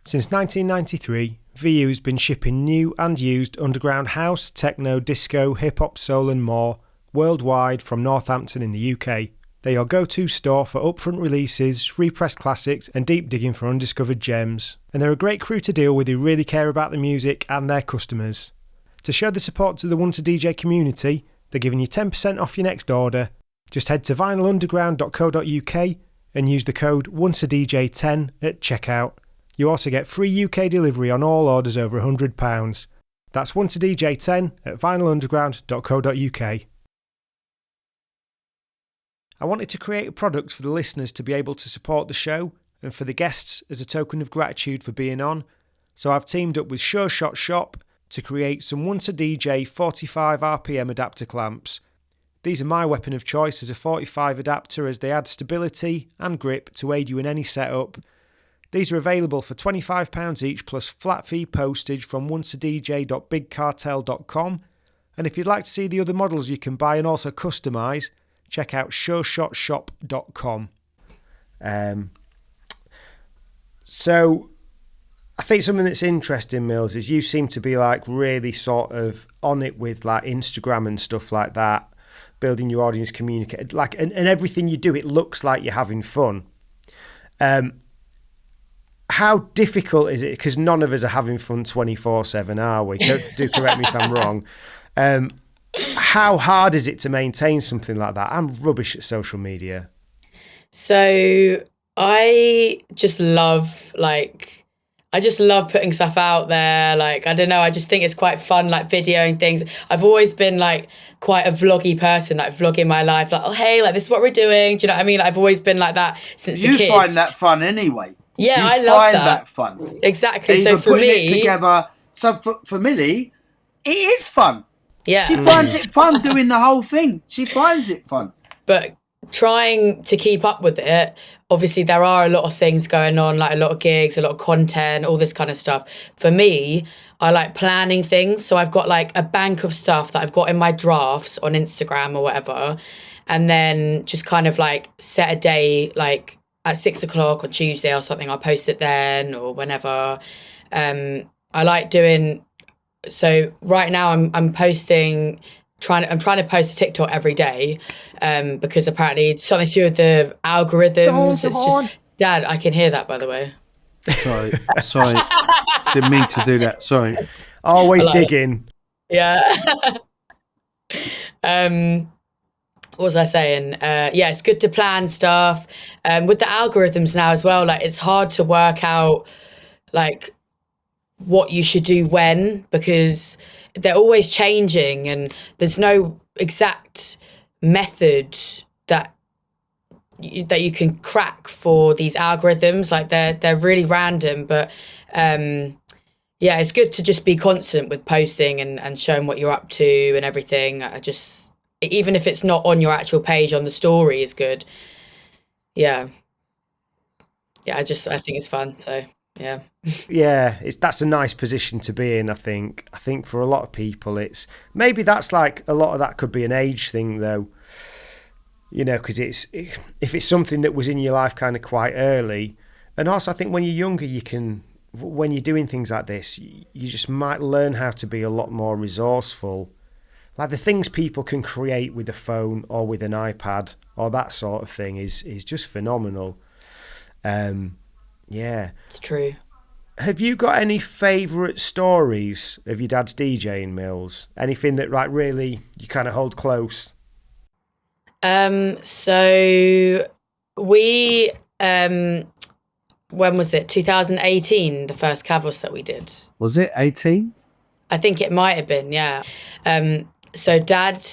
Since 1993, VU's been shipping new and used underground house, techno, disco, hip-hop, soul and more worldwide from Northampton in the UK. They're your go-to store for upfront releases, repressed classics and deep digging for undiscovered gems. And they're a great crew to deal with who really care about the music and their customers. To show the support to the Once a DJ community, they're giving you 10% off your next order. Just head to vinylunderground.co.uk and use the code ONCEADJ10 at checkout. You also get free UK delivery on all orders over £100. That's ONCEADJ10 at vinylunderground.co.uk. I wanted to create a product for the listeners to be able to support the show and for the guests as a token of gratitude for being on, so I've teamed up with Sure Shot Shop to create some Once a DJ 45 RPM adapter clamps. These are my weapon of choice as a 45 adapter, as they add stability and grip to aid you in any setup. These are available for £25 each plus flat fee postage from onceadj.bigcartel.com, and if you'd like to see the other models you can buy and also customise, check out sureshotshop.com. So I think something that's interesting, Millz, is you seem to be like really sort of on it with like Instagram and stuff like that, building your audience, communicate, like, and everything you do, it looks like you're having fun. How difficult is it? Because none of us are having fun 24/7, are we? Do correct me if I'm wrong. How hard is it to maintain something like that? I'm rubbish at social media. So I just love putting stuff out there. Like, I don't know, I just think it's quite fun, like videoing things. I've always been like quite a vloggy person, like vlogging my life, like, oh, hey, like this is what we're doing. Do you know what I mean? Like, I've always been like that since a kid. You find that fun anyway. Yeah, I love find that fun. Exactly. Even so for putting me, it together. So for Millie, it is fun. Yeah. She finds it fun doing the whole thing. She finds it fun. But trying to keep up with it, obviously there are a lot of things going on, like a lot of gigs, a lot of content, all this kind of stuff. For me, I like planning things. So I've got like a bank of stuff that I've got in my drafts on Instagram or whatever. And then just kind of like set a day, like at 6 o'clock on Tuesday or something. I'll post it then or whenever. I like doing, so right now I'm posting, I'm trying to post a TikTok every day, because apparently it's something to do with the algorithms. It's just, Dad, I can hear that, by the way. Sorry. Didn't mean to do that. Sorry. Always digging. Yeah. What was I saying? Yeah, it's good to plan stuff. With the algorithms now as well, like it's hard to work out like what you should do when, because they're always changing and there's no exact method that you can crack for these algorithms. Like they're really random, but yeah, it's good to just be constant with posting and showing what you're up to and everything. I just, even if it's not on your actual page, on the story is good. Yeah. Yeah, I think it's fun. So yeah. Yeah, that's a nice position to be in, I think. I think for a lot of people, it's maybe that's like a lot of that could be an age thing though. You know, because if it's something that was in your life kind of quite early, and also I think when you're younger, when you're doing things like this, you just might learn how to be a lot more resourceful. Like the things people can create with a phone or with an iPad or that sort of thing is just phenomenal. Yeah. It's true. Have you got any favourite stories of your dad's DJing, Millz? Anything that like really you kind of hold close? So we, when was it? 2018, the first Cavos that we did. Was it 18? I think it might have been, yeah. So Dad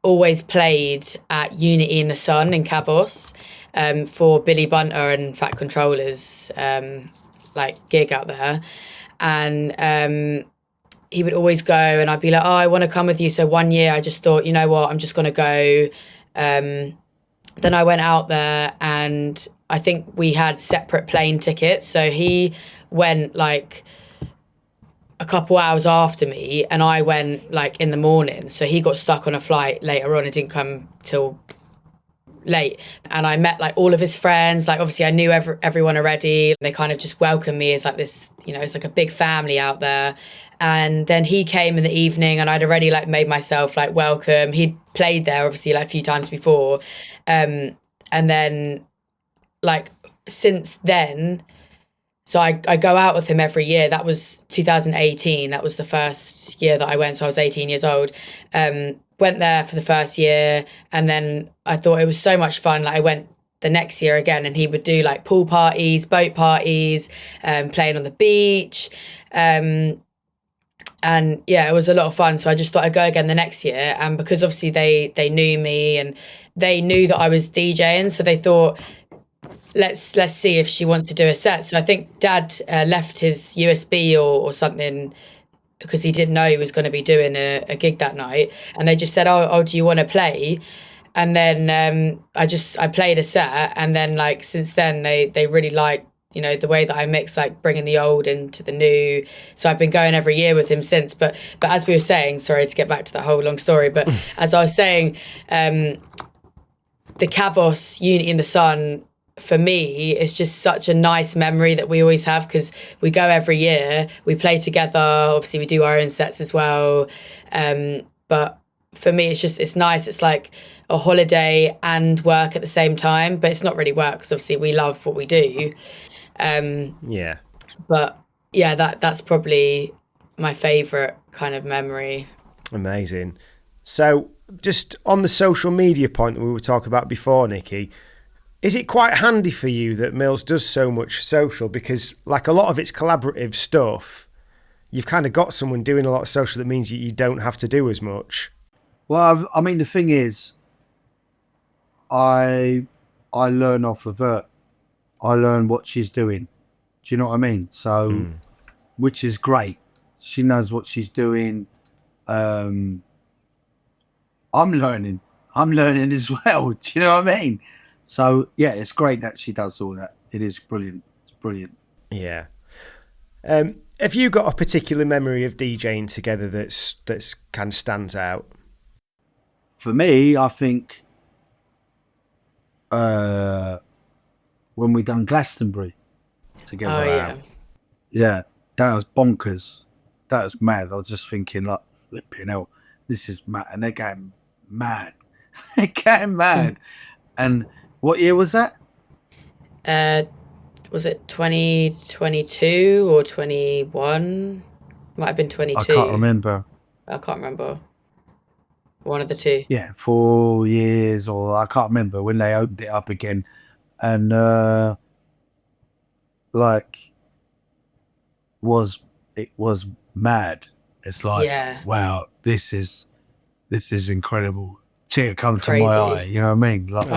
always played at Unity in the Sun in Cavos, for Billy Bunter and Fat Controllers, like gig out there. And, he would always go and I'd be like, oh, I want to come with you. So one year I just thought, you know what, I'm just going to go. Then I went out there and I think we had separate plane tickets. So he went like a couple hours after me and I went like in the morning. So he got stuck on a flight later on and didn't come till late. And I met like all of his friends. Like obviously I knew everyone already. They kind of just welcomed me as like this, you know, it's like a big family out there. And then he came in the evening and I'd already like made myself like welcome. He'd played there obviously like a few times before. And then like since then, so I go out with him every year. That was 2018. That was the first year that I went. So I was 18 years old. Went there for the first year. And then I thought it was so much fun. Like I went the next year again and he would do like pool parties, boat parties, playing on the beach. And yeah, it was a lot of fun. So I just thought I'd go again the next year. And because obviously they knew me and they knew that I was DJing. So they thought, let's see if she wants to do a set. So I think Dad left his USB or something because he didn't know he was going to be doing a gig that night. And they just said, oh, do you want to play? And then I played a set. And then like since then they really liked, you know, the way that I mix, like bringing the old into the new. So I've been going every year with him since. But as we were saying, sorry to get back to that whole long story, but as I was saying, the Cavos Unity in the Sun, for me, it's just such a nice memory that we always have because we go every year, we play together. Obviously, we do our own sets as well. But for me, it's nice. It's like a holiday and work at the same time, but it's not really work because obviously we love what we do. Yeah. But yeah, that's probably my favourite kind of memory. Amazing. So just on the social media point that we were talking about before, Nicky, is it quite handy for you that Millz does so much social? Because like a lot of it's collaborative stuff, you've kind of got someone doing a lot of social that means you don't have to do as much. Well, I mean, the thing is, I learn off of her. I learn what she's doing. Do you know what I mean? So, which is great. She knows what she's doing. I'm learning. I'm learning as well. Do you know what I mean? So yeah, it's great that she does all that. It is brilliant. It's brilliant. Yeah. Have you got a particular memory of DJing together that's kind of stands out? For me, I think when we done Glastonbury together. Oh yeah. Yeah, that was bonkers. That was mad. I was just thinking, like, flipping hell, this is mad. And they're going mad. They're going mad. And what year was that? Was it 2022 or 21? Might have been 22. I can't remember. One of the two. Yeah, 4 years, or I can't remember when they opened it up again. And it was mad. It's like, wow, this is incredible. Tear come to my eye, you know what I mean? Like,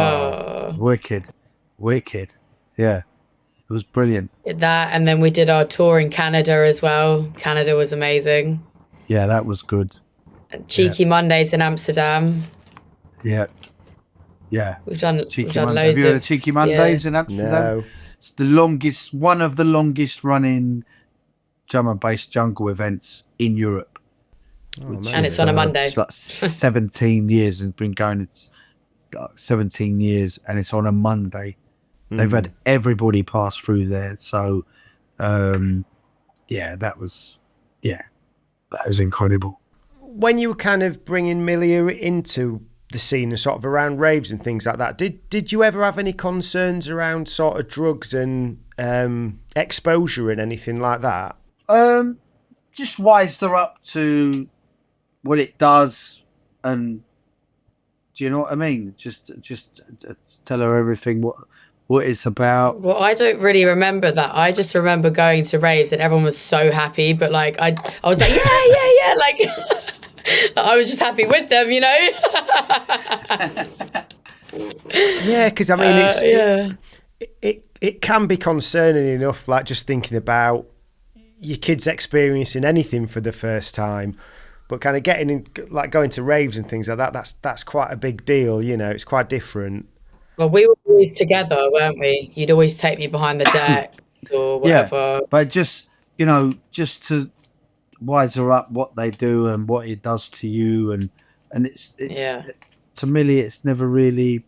wicked. Yeah, it was brilliant. That, and then we did our tour in Canada as well. Canada was amazing. Yeah, that was good. Cheeky Mondays in Amsterdam. Yeah. We've done loads. Have you heard of Cheeky Mondays in Amsterdam? No. It's one of the longest running drum and bass jungle events in Europe. And it's on a Monday. It's like 17 years and been going. It's like 17 years and it's on a Monday. They've had everybody pass through there. So, that was incredible. When you were kind of bringing Millia into the scene and sort of around raves and things like that, did you ever have any concerns around sort of drugs and exposure and anything like that? Just wised her up to what it does, and do you know what I mean? Just tell her everything what it's about. Well, I don't really remember that. I just remember going to raves and everyone was so happy, but like I was like, yeah, like I was just happy with them, you know? Yeah, because I mean, it can be concerning enough, like just thinking about your kids experiencing anything for the first time, but kind of getting in, like going to raves and things like that. That's quite a big deal, you know. It's quite different. Well, we were always together, weren't we? You'd always take me behind the deck or whatever. Yeah, but just to wise her up what they do and what it does to you, and it's to Millie, it's never really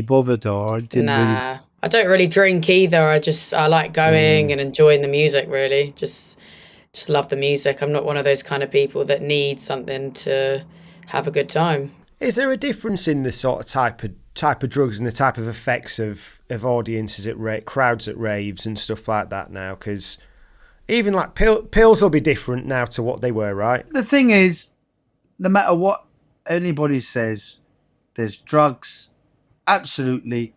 bothered her. I don't really drink either. I like going and enjoying the music, really. Just love the music. I'm not one of those kind of people that need something to have a good time. Is there a difference in the sort of type of drugs and the type of effects of audiences at crowds at raves and stuff like that now? Because even like pills will be different now to what they were, right? The thing is, no matter what anybody says, there's drugs absolutely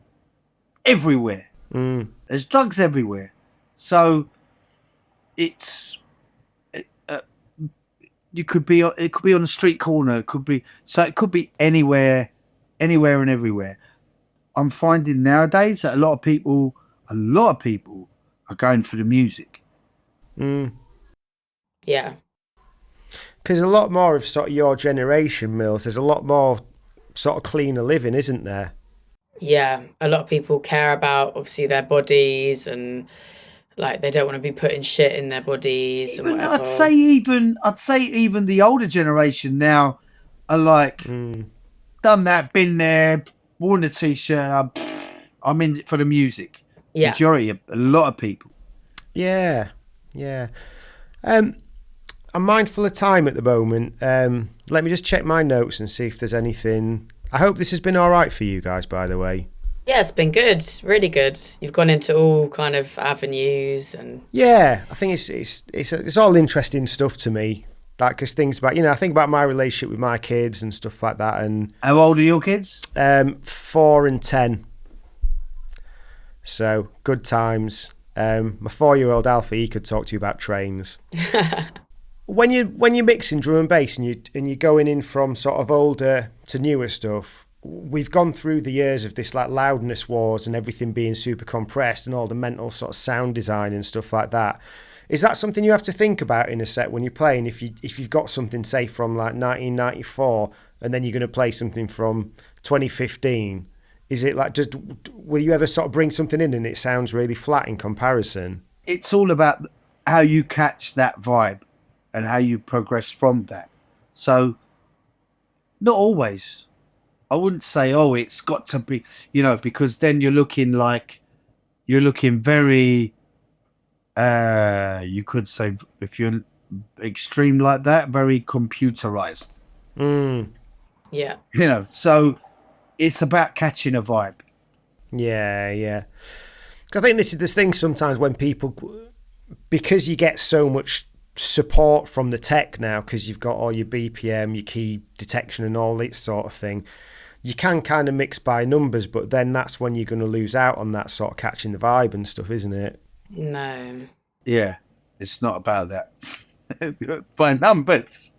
everywhere. There's drugs everywhere. So it could be on a street corner. It could be anywhere and everywhere. I'm finding nowadays that a lot of people are going for the music. Yeah. Because a lot more of sort of your generation, Millz, there's a lot more sort of cleaner living, isn't there? Yeah. A lot of people care about, obviously, their bodies and like they don't want to be putting shit in their bodies and whatever. I'd say even the older generation now are like, done that, been there, worn the t-shirt. I'm in it for the music. Yeah. Majority of a lot of people. Yeah. I'm mindful of time at the moment. Let me just check my notes and see if there's anything. I hope this has been all right for you guys, by the way. Yeah, it's been good, really good. You've gone into all kind of avenues and. Yeah, I think it's all interesting stuff to me. Like, because things about, I think about my relationship with my kids and stuff like that. And how old are your kids? 4 and 10. So good times. My 4-year-old Alfie, he could talk to you about trains. When you're mixing drum and bass and you're going in from sort of older to newer stuff, we've gone through the years of this like loudness wars and everything being super compressed and all the mental sort of sound design and stuff like that. Is that something you have to think about in a set when you're playing? If you've got something, say, from like 1994, and then you're going to play something from 2015, is it like, just will you ever sort of bring something in and it sounds really flat in comparison? It's all about how you catch that vibe and how you progress from that. So, not always. I wouldn't say, oh, it's got to be, because then you're looking very, you could say, if you're extreme like that, very computerized. Yeah. So it's about catching a vibe. Yeah. I think this is the thing sometimes when people, because you get so much support from the tech now, because you've got all your BPM, your key detection and all that sort of thing, you can kind of mix by numbers, but then that's when you're going to lose out on that sort of catching the vibe and stuff, isn't it? No. Yeah, it's not about that. By numbers.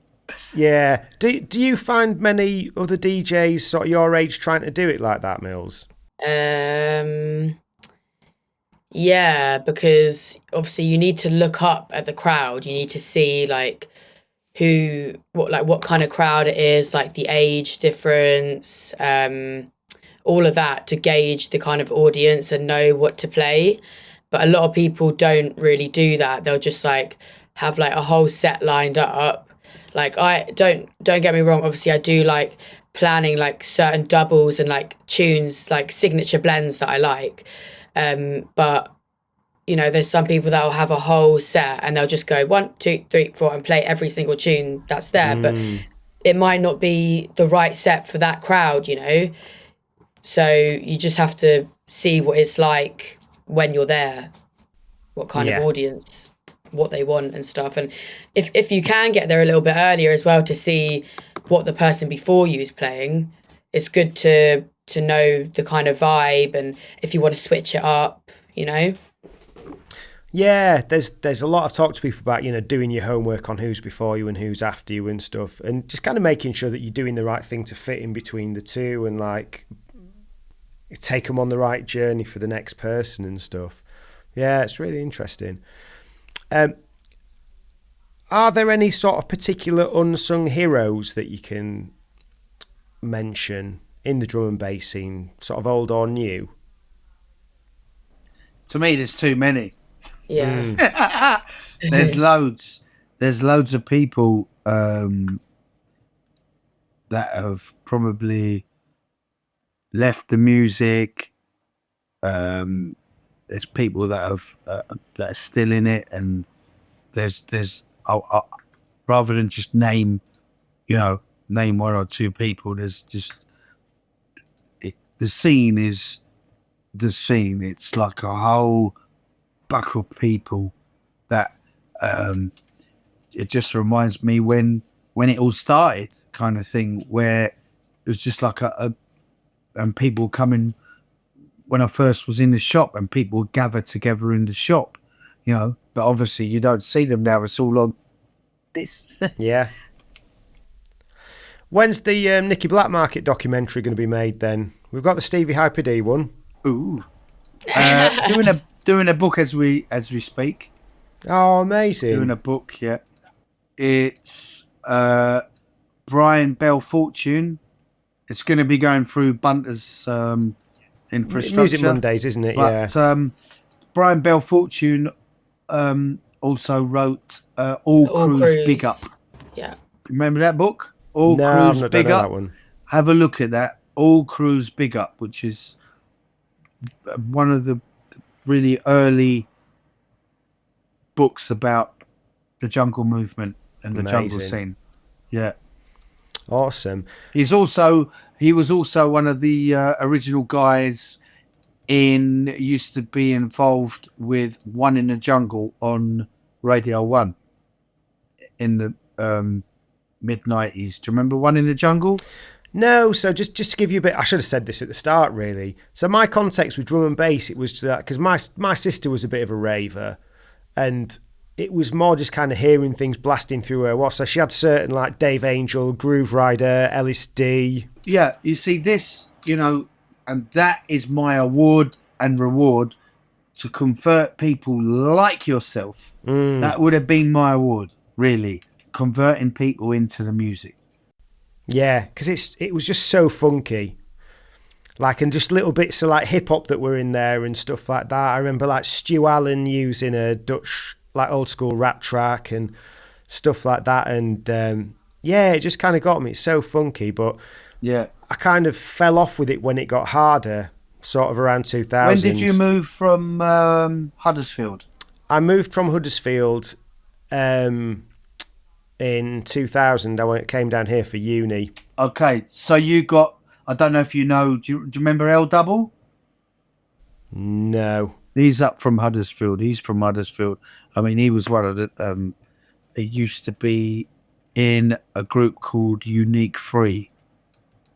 Yeah. Do you find many other DJs sort of your age trying to do it like that, Millz? Yeah, because obviously you need to look up at the crowd. You need to see like what kind of crowd it is, like the age difference, all of that to gauge the kind of audience and know what to play. But a lot of people don't really do that. They'll just like have like a whole set lined up. Like I don't get me wrong, obviously I do like planning like certain doubles and like tunes, like signature blends that I like. But there's some people that will have a whole set and they'll just go 1, 2, 3, 4 and play every single tune that's there. But it might not be the right set for that crowd, So you just have to see what it's like when you're there, what kind of audience, what they want and stuff. And if you can get there a little bit earlier as well to see what the person before you is playing, it's good to know the kind of vibe and if you want to switch it up, Yeah, there's a lot of talk to people about, doing your homework on who's before you and who's after you and stuff, and just kind of making sure that you're doing the right thing to fit in between the two and like take them on the right journey for the next person and stuff. Yeah, it's really interesting. Are there any sort of particular unsung heroes that you can mention in the drum and bass scene, sort of old or new? To me, there's too many. Yeah. There's loads of people that have probably left the music. There's people that are still in it, and there's rather than just name one or two people, there's just the scene is the scene. It's like a whole buck of people that it just reminds me when it all started, kind of thing, where it was just like and people coming when I first was in the shop, and people would gather together in the shop, but obviously you don't see them now. It's all on this. Yeah. When's the Nicky Blackmarket documentary going to be made then? We've got the Stevie Hyper D one. Ooh. Doing a book as we speak. Oh, amazing. Doing a book, yeah. It's Brian Bell Fortune. It's going to be going through Bunter's infrastructure. Music Mondays, isn't it? But, yeah. Brian Bell Fortune also wrote All Crews Big Up. Yeah. Remember that book? All No, Crews I've not Big done Up. that one. Have a look at that. All Crews Big Up, which is one of the really early books about the jungle movement and the jungle scene. Yeah. Awesome. He was also one of the original guys used to be involved with One in the Jungle on Radio 1 in the mid-90s. Do you remember One in the Jungle? No, so just to give you a bit, I should have said this at the start, really. So my context with drum and bass, it was to that because my sister was a bit of a raver, and it was more just kind of hearing things blasting through her. So she had certain like Dave Angel, Groove Rider, LSD. Yeah, you see this, and that is my award and reward to convert people like yourself. That would have been my award, really. Converting people into the music. Yeah, because it was just so funky. Like, and just little bits of like hip hop that were in there and stuff like that. I remember like Stu Allen using a Dutch, like old school rap track and stuff like that. And yeah, it just kind of got me. It's so funky, but yeah, I kind of fell off with it when it got harder, sort of around 2000. When did you move from Huddersfield? I moved from Huddersfield in 2000. I came down here for uni. Okay, so you got, I don't know if you know, do you remember L Double? No. He's up from Huddersfield. He's from Huddersfield. I mean, he was one of the, he used to be in a group called Unique Free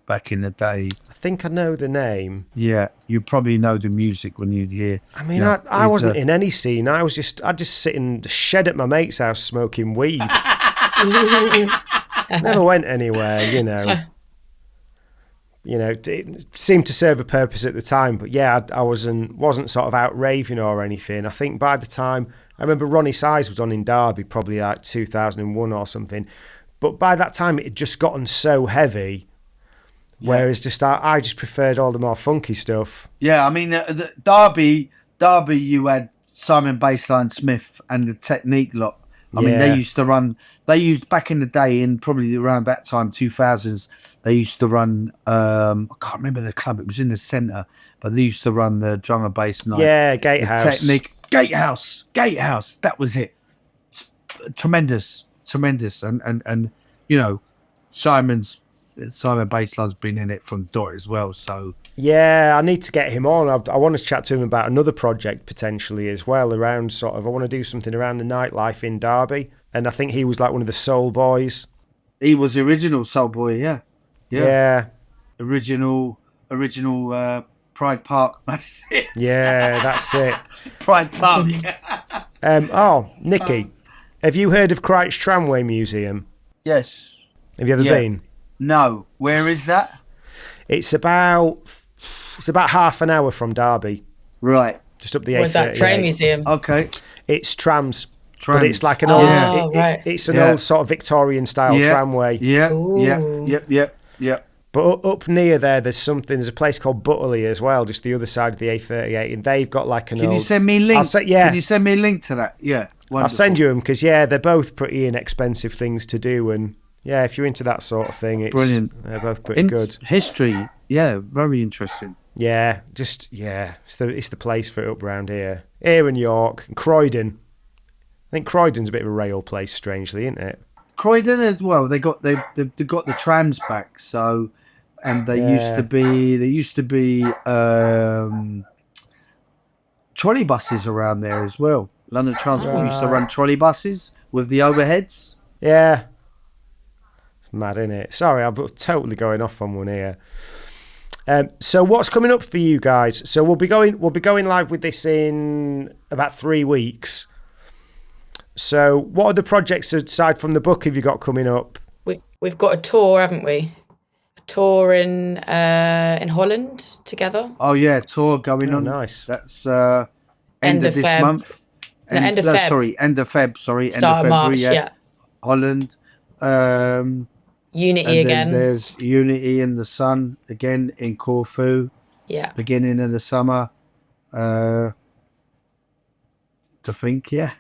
back in the day. I think I know the name. Yeah, you probably know the music when you hear. I mean, I wasn't in any scene. I'd just sit in the shed at my mate's house smoking weed. Never went anywhere, you know. You know, it seemed to serve a purpose at the time, but yeah, I wasn't sort of out raving or anything. I think by the time, I remember Ronnie Size was on in Derby, probably like 2001 or something. But by that time, it had just gotten so heavy. Yeah. Whereas I just preferred all the more funky stuff. Yeah, I mean, Derby, you had Simon Baseline Smith and the Technique lot. I mean, they used back in the day, in probably around that time, 2000s, they used to run, I can't remember the club, it was in the centre, but they used to run the drum and bass night. Yeah, Gatehouse. Technique. Gatehouse, that was it. Tremendous. And you know, Simon Baseline's been in it from Dot as well, so. Yeah, I need to get him on. I want to chat to him about another project potentially as well, around sort of, I want to do something around the nightlife in Derby. And I think he was like one of the soul boys. He was the original soul boy, yeah. Original Pride Park massive. Yeah, that's it. Pride Park. Nicky, have you heard of Christchurch Tramway Museum? Yes. Have you ever been? No. Where is that? It's about half an hour from Derby. Right. Just up the A38. Was that train museum? Okay. It's trams. But it's like an old, it's an old sort of Victorian style tramway. Yeah. But up near there's a place called Butterley as well, just the other side of the A38, and they've got like an Can old... you send me a link? Can you send me a link to that? Yeah. Wonderful. I'll send you them, because they're both pretty inexpensive things to do, and yeah, if you're into that sort of thing, it's brilliant. They're both pretty good. History, yeah, very interesting. Yeah, it's the place for it up round here. Here in York, and Croydon. I think Croydon's a bit of a rail place, strangely, isn't it? Croydon as well. They got the trams back, so, and there used to be trolley buses around there as well. London Transport used to run trolley buses with the overheads. Yeah. It's mad, isn't it? Sorry, I'm totally going off on one here. So what's coming up for you guys? So we'll be going live with this in about 3 weeks. So what other projects aside from the book have you got coming up? We've got a tour, haven't we? A tour in Holland together. Oh yeah, tour going on. Nice. That's end of this Feb. month. End of Feb. Sorry, end of Feb. Sorry, Start end of of February. March. Yeah. Holland. Unity and again. Then there's Unity in the Sun again in Corfu. Yeah. Beginning of the summer. To think, yeah.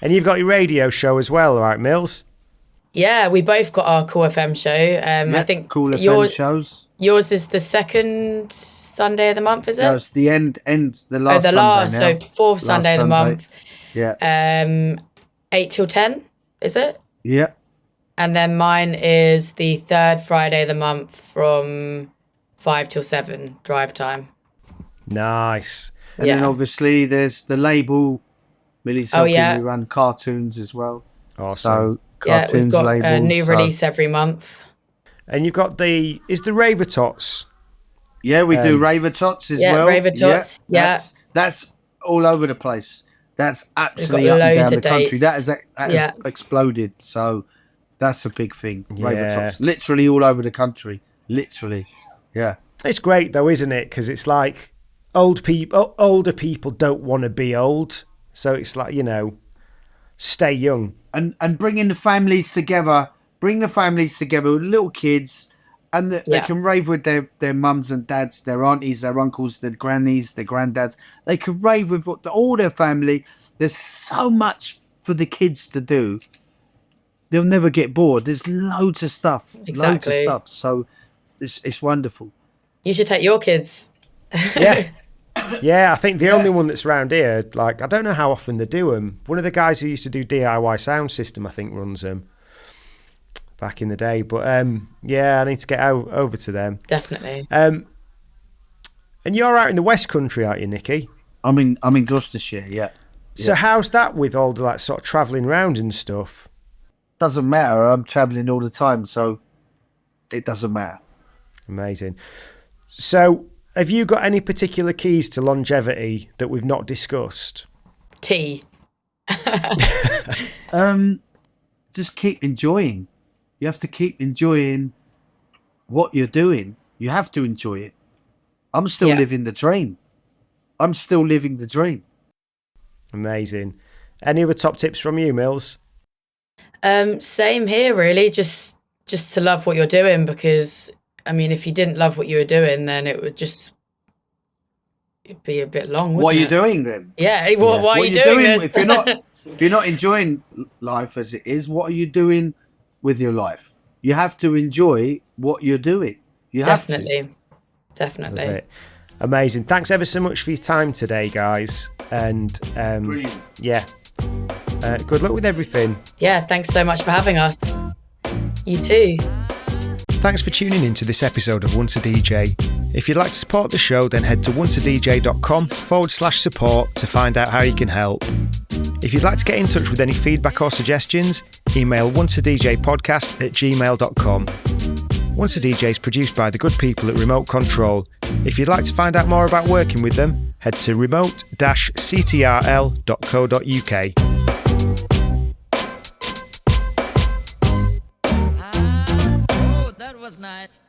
And you've got your radio show as well, right, Millz? Yeah, we both got our Cool FM show. I think Cool FM shows. Yours is the second Sunday of the month, is it? No, it's the end, the last Sunday now. So fourth Sunday of the month. Yeah. 8 till 10, is it? Yeah. And then mine is the third Friday of the month from 5 till 7 drive time. Nice. And then obviously there's the label. Millie's helping me run cartoons as well. Awesome. So cartoons we've got label, a new release every month. And you've got is the Raver Tots? Yeah, we do Raver Tots as well. Raver Tots. Yeah. That's all over the place. That's absolutely up and down the country. That has exploded. So that's a big thing. Raver Tots. Literally all over the country. Literally. Yeah. It's great though, isn't it? Because it's like, older people don't want to be old. So it's like, stay young. And bringing the families together, with little kids, and they can rave with their mums and dads, their aunties, their uncles, their grannies, their granddads. They can rave with all their family. There's so much for the kids to do. They'll never get bored. There's loads of stuff. Exactly. Loads of stuff. So it's wonderful. You should take your kids. Yeah. Yeah, I think the only one that's around here, like, I don't know how often they do them. One of the guys who used to do DIY sound system, I think, runs them back in the day. But yeah, I need to get over to them. Definitely. And you're out in the West Country, aren't you, Nicky? I'm in Gloucestershire, yeah. So how's that with all the like sort of travelling around and stuff? Doesn't matter. I'm travelling all the time, so it doesn't matter. Amazing. So, have you got any particular keys to longevity that we've not discussed? Tea. Just keep enjoying. You have to keep enjoying what you're doing. You have to enjoy it. I'm still living the dream. Amazing. Any other top tips from you, Millz? Same here, really. Just to love what you're doing, because I mean, if you didn't love what you were doing, then it'd be a bit long. What are you it? doing then? Yeah. Why are you doing this? If you're not enjoying life as it is, what are you doing with your life? You have to enjoy what you're doing. You have to. Definitely. Love it. Amazing. Thanks ever so much for your time today, guys. And Brilliant. Yeah. Good luck with everything. Yeah. Thanks so much for having us. You too. Thanks for tuning in to this episode of Once a DJ. If you'd like to support the show, then head to onceadj.com/support to find out how you can help. If you'd like to get in touch with any feedback or suggestions, email onceadjpodcast@gmail.com. Once a DJ is produced by the good people at Remote Control. If you'd like to find out more about working with them, head to remote-ctrl.co.uk. Was nice.